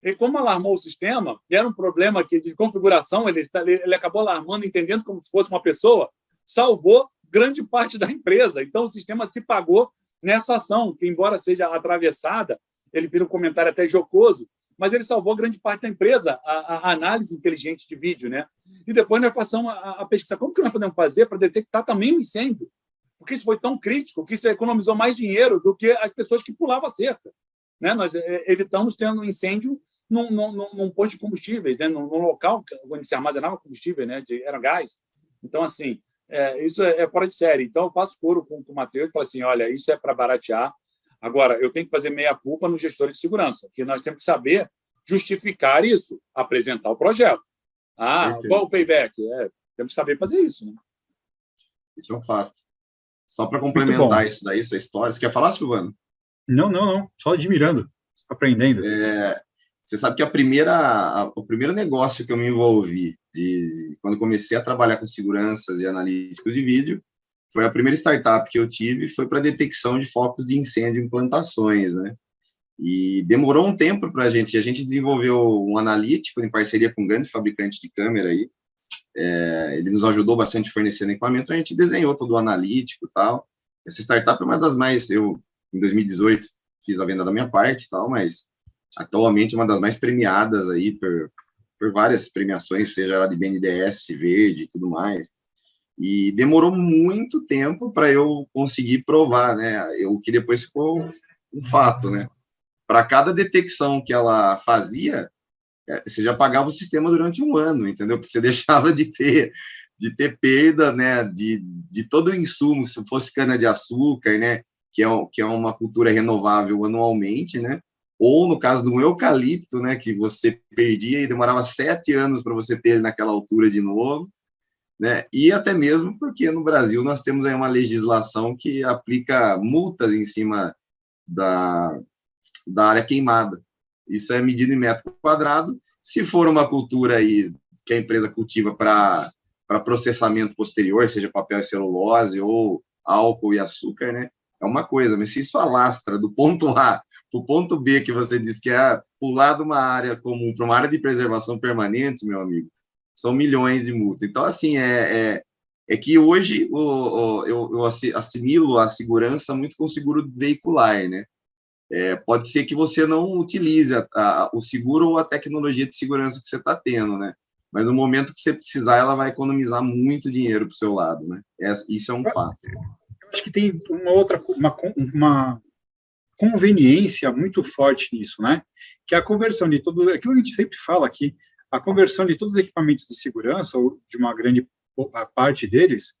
E como alarmou o sistema, e era um problema de configuração, ele acabou alarmando, entendendo como se fosse uma pessoa, salvou grande parte da empresa. Então, o sistema se pagou nessa ação, que, embora seja atravessada, ele vira um comentário até jocoso, mas ele salvou grande parte da empresa, a análise inteligente de vídeo, né? E depois nós passamos a pesquisar como que nós podemos fazer para detectar também o incêndio, porque isso foi tão crítico que isso economizou mais dinheiro do que as pessoas que pulavam a cerca, né? Nós evitamos tendo um incêndio num posto de combustíveis, né? Num local onde se armazenava combustível, né? Era gás. Então, assim, isso é fora de série. Então, eu passo foro com o Matheus e falo assim, olha, isso é para baratear. Agora, eu tenho que fazer meia-culpa no gestor de segurança, que nós temos que saber justificar isso, apresentar o projeto. Qual o payback? Temos que saber fazer isso, né? Isso é um fato. Só para complementar isso daí, essa história. Você quer falar, Silvano? Não. Só admirando, aprendendo. Você sabe que o primeiro negócio que eu me envolvi, quando comecei a trabalhar com seguranças e analíticos de vídeo, foi a primeira startup que eu tive, foi para detecção de focos de incêndio em plantações, né? E demorou um tempo para a gente desenvolveu um analítico em parceria com um grande fabricante de câmera aí. Ele nos ajudou bastante fornecendo equipamento, a gente desenhou todo o analítico e tal. Essa startup é uma das mais, em 2018 fiz a venda da minha parte e tal, mas atualmente é uma das mais premiadas aí por várias premiações, seja lá de BNDES, Verde e tudo mais. E demorou muito tempo para eu conseguir provar, né? O que depois ficou um fato, né? Para cada detecção que ela fazia, você já pagava o sistema durante um ano, entendeu? Porque você deixava de ter perda, né? De todo o insumo, se fosse cana-de-açúcar, né? Que é uma cultura renovável anualmente, né? Ou, no caso do eucalipto, né? Que você perdia e demorava 7 anos para você ter naquela altura de novo. Né? E até mesmo porque no Brasil nós temos aí uma legislação que aplica multas em cima da área queimada. Isso é medido em metro quadrado. Se for uma cultura aí que a empresa cultiva para processamento posterior, seja papel e celulose ou álcool e açúcar, né? É uma coisa, mas se isso alastra do ponto A para o ponto B, que você diz que é pular de uma área comum para uma área de preservação permanente, meu amigo, são milhões de multas. Então, assim, é que hoje eu assimilo a segurança muito com o seguro veicular, né? Pode ser que você não utilize o seguro ou a tecnologia de segurança que você está tendo, né? Mas no momento que você precisar, ela vai economizar muito dinheiro para o seu lado, né? Isso é um fato. Eu acho que tem uma conveniência muito forte nisso, né? Que é a conversão de aquilo que a gente sempre fala aqui, a conversão de todos os equipamentos de segurança, ou de uma grande parte deles,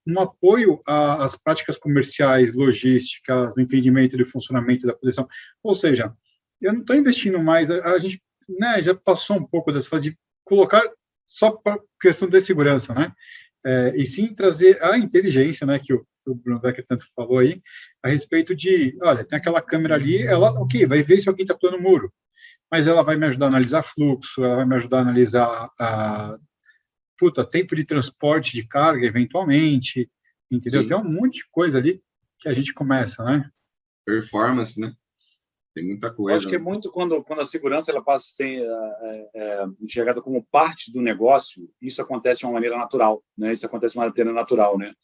no apoio às práticas comerciais, logísticas, no entendimento do funcionamento da proteção. Ou seja, eu não estou investindo mais, a gente, né, já passou um pouco dessa fase de colocar só para questão de segurança, né? e sim trazer a inteligência, né, que o Bruno Becker tanto falou aí, a respeito de, olha, tem aquela câmera ali, ela, ok, vai ver se alguém está pulando o muro, mas ela vai me ajudar a analisar fluxo, ela vai me ajudar a analisar tempo de transporte de carga, eventualmente, entendeu? Sim. Tem um monte de coisa ali que a gente começa, né? Performance, né? Tem muita coisa. Eu acho que é muito quando a segurança ela passa a ser enxergada como parte do negócio, isso acontece de uma maneira natural, né? Isso acontece de uma maneira natural, né?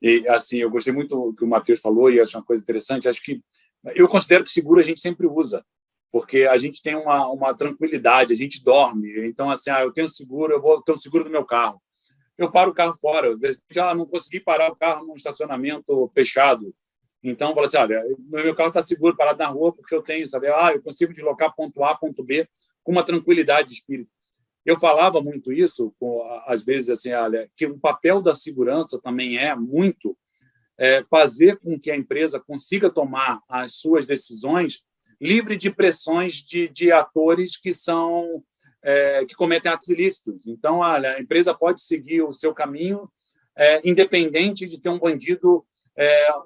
E, assim, eu gostei muito do que o Matheus falou e acho uma coisa interessante. Acho que eu considero que seguro a gente sempre usa, porque a gente tem uma tranquilidade, a gente dorme. Então, assim, eu tenho seguro, eu vou ter o seguro do meu carro. Eu paro o carro fora. Já não consegui parar o carro num estacionamento fechado. Então, eu falo assim, olha, meu carro está seguro, parado na rua, porque eu tenho, sabe? Eu consigo deslocar ponto A, ponto B, com uma tranquilidade de espírito. Eu falava muito isso, às vezes, assim, olha, que o papel da segurança também é muito fazer com que a empresa consiga tomar as suas decisões livre de pressões de atores que são que cometem atos ilícitos. Então, olha, a empresa pode seguir o seu caminho independente de ter um bandido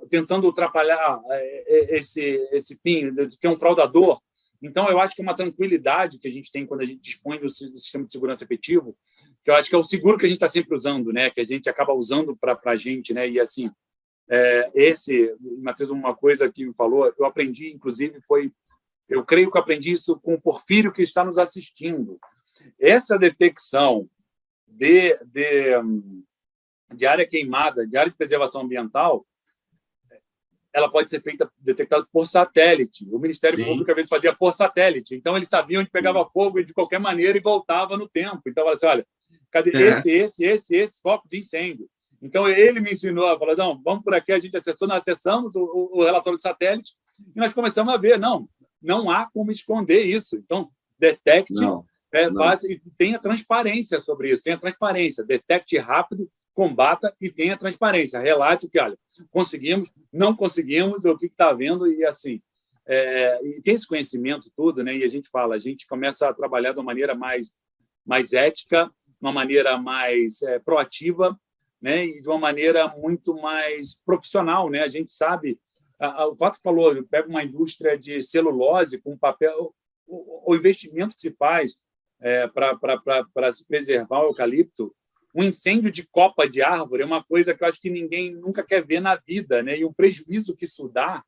tentando atrapalhar esse fim, de ter um fraudador. Então, eu acho que é uma tranquilidade que a gente tem quando a gente dispõe do sistema de segurança efetivo, que eu acho que é o seguro que a gente está sempre usando, né? Que a gente acaba usando para a gente, né? E assim, Matheus, uma coisa que me falou, eu aprendi, inclusive, eu creio que eu aprendi isso com o Porfírio, que está nos assistindo. Essa detecção de área queimada, de área de preservação ambiental, ela pode ser detectada por satélite. O Ministério Público, às vezes, fazia por satélite. Então, eles sabiam onde pegava fogo de qualquer maneira e voltava no tempo. Então, assim, olha, cadê esse foco de incêndio? Então, ele me ensinou, falou, não, vamos por aqui, a gente acessou, nós acessamos o relatório de satélite e nós começamos a ver, não há como esconder isso. Então, detecte, e tenha transparência sobre isso, tenha transparência, detecte rápido, combata e tenha transparência. Relate o que, olha, conseguimos, não conseguimos, o que está havendo, e assim, e tem esse conhecimento tudo, né? E a gente começa a trabalhar de uma maneira mais ética, uma maneira mais proativa, né? E de uma maneira muito mais profissional, né? A gente sabe, o Vato falou, eu pego uma indústria de celulose com papel, o investimento que se faz para se preservar o eucalipto, um incêndio de copa de árvore é uma coisa que eu acho que ninguém nunca quer ver na vida, né? E o prejuízo que isso dá,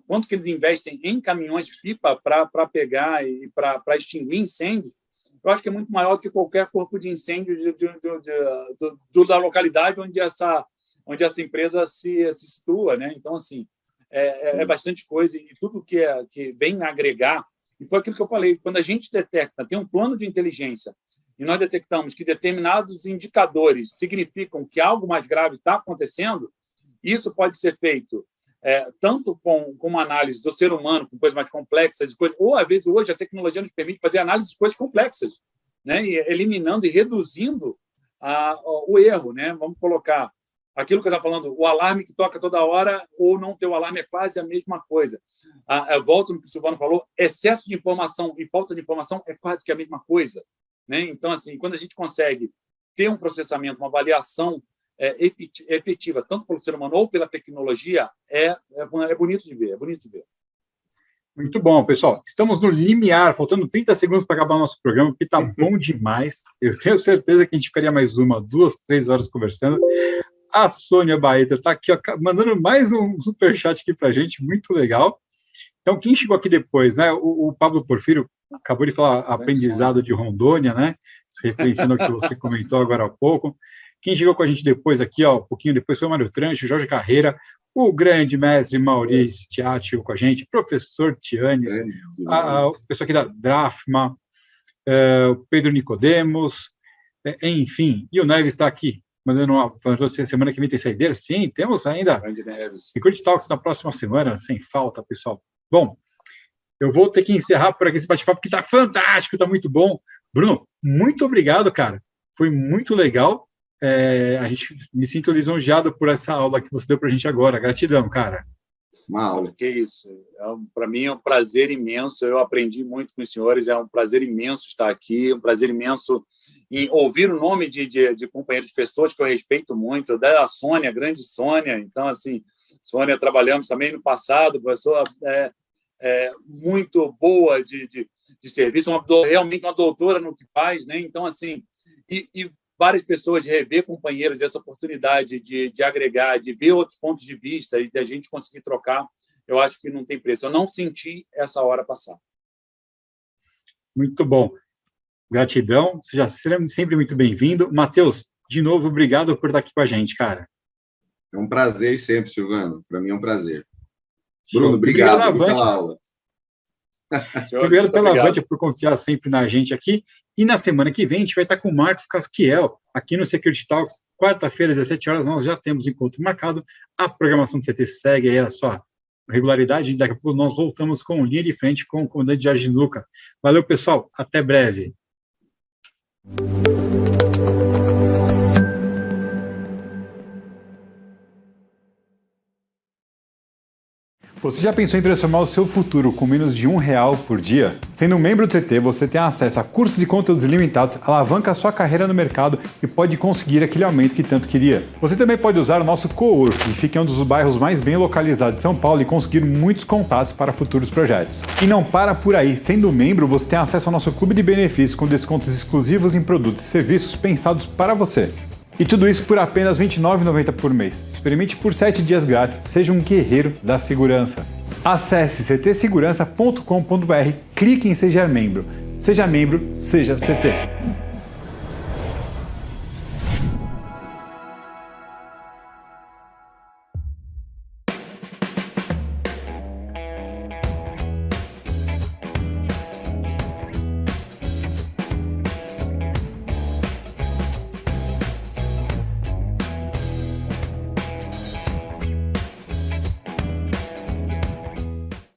quanto que eles investem em caminhões-pipa para pegar e para extinguir incêndio, eu acho que é muito maior do que qualquer corpo de incêndio da localidade onde essa empresa se situa, né? Então, assim, é bastante coisa e tudo que vem agregar. E foi aquilo que eu falei, quando a gente detecta, tem um plano de inteligência e nós detectamos que determinados indicadores significam que algo mais grave está acontecendo, isso pode ser feito tanto com uma análise do ser humano, com coisas mais complexas, ou, às vezes, hoje a tecnologia nos permite fazer análise de coisas complexas, né? E eliminando e reduzindo o erro, né? Vamos colocar aquilo que eu estava falando, o alarme que toca toda hora ou não ter o alarme é quase a mesma coisa. Eu volto no que o Silvano falou, excesso de informação e falta de informação é quase que a mesma coisa, né? Então, assim, quando a gente consegue ter um processamento, uma avaliação efetiva, tanto pelo ser humano ou pela tecnologia, é bonito de ver, Muito bom, pessoal. Estamos no limiar, faltando 30 segundos para acabar o nosso programa, porque está bom demais. Eu tenho certeza que a gente ficaria mais 1, 2, 3 horas conversando. A Sônia Baeta está aqui, ó, mandando mais um superchat aqui para a gente, muito legal. Então, quem chegou aqui depois, né? O Pablo Porfírio acabou de falar aprendizado de Rondônia, né? Se referenciando ao que você comentou agora há pouco. Quem chegou com a gente depois aqui, ó, um pouquinho depois, foi o Mário Trancho, Jorge Carreira, o grande mestre Maurício Tiati com a gente, professor Tianes, o pessoal aqui da Drafma, o Pedro Nicodemos, enfim, e o Neves está aqui, falando assim, semana que vem tem saideira? Sim, temos ainda Security Talks na próxima semana, sem falta, pessoal. Bom, eu vou ter que encerrar por aqui esse bate-papo, que está fantástico, está muito bom. Bruno, muito obrigado, cara, foi muito legal. A gente me sinto lisonjeado por essa aula que você deu para a gente agora. Gratidão, cara. Uma aula. Que isso. Para mim é um prazer imenso. Eu aprendi muito com os senhores. É um prazer imenso estar aqui. Um prazer imenso em ouvir o nome de companheiros, de pessoas que eu respeito muito, da Sônia, grande Sônia. Então, assim, Sônia, trabalhamos também no passado, pessoa muito boa de serviço, realmente uma doutora no que faz, né? Então, assim, e várias pessoas, de rever companheiros, essa oportunidade de agregar, de ver outros pontos de vista e de a gente conseguir trocar, eu acho que não tem preço. Eu não senti essa hora passar. Muito bom. Gratidão, seja sempre muito bem-vindo. Matheus, de novo, obrigado por estar aqui com a gente, cara. É um prazer sempre, Silvano. Para mim é um prazer. Bruno, obrigado pela aula. Obrigado pela Avante, por confiar sempre na gente aqui. E na semana que vem, a gente vai estar com o Marcos Casquiel, aqui no Security Talks. Quarta-feira, às 17 horas, nós já temos encontro marcado. A programação do CT segue aí a sua regularidade. Daqui a pouco nós voltamos com Linha de Frente com o comandante Jorge Luca. Valeu, pessoal. Até breve. Você já pensou em transformar o seu futuro com menos de R$1 por dia? Sendo um membro do CT, você tem acesso a cursos e conteúdos ilimitados, alavanca a sua carreira no mercado e pode conseguir aquele aumento que tanto queria. Você também pode usar o nosso cowork, que fica em um dos bairros mais bem localizados de São Paulo, e conseguir muitos contatos para futuros projetos. E não para por aí, sendo membro, você tem acesso ao nosso clube de benefícios com descontos exclusivos em produtos e serviços pensados para você. E tudo isso por apenas R$ 29,90 por mês. Experimente por 7 dias grátis, seja um guerreiro da segurança. Acesse ctsegurança.com.br, clique em Seja Membro. Seja membro, seja CT.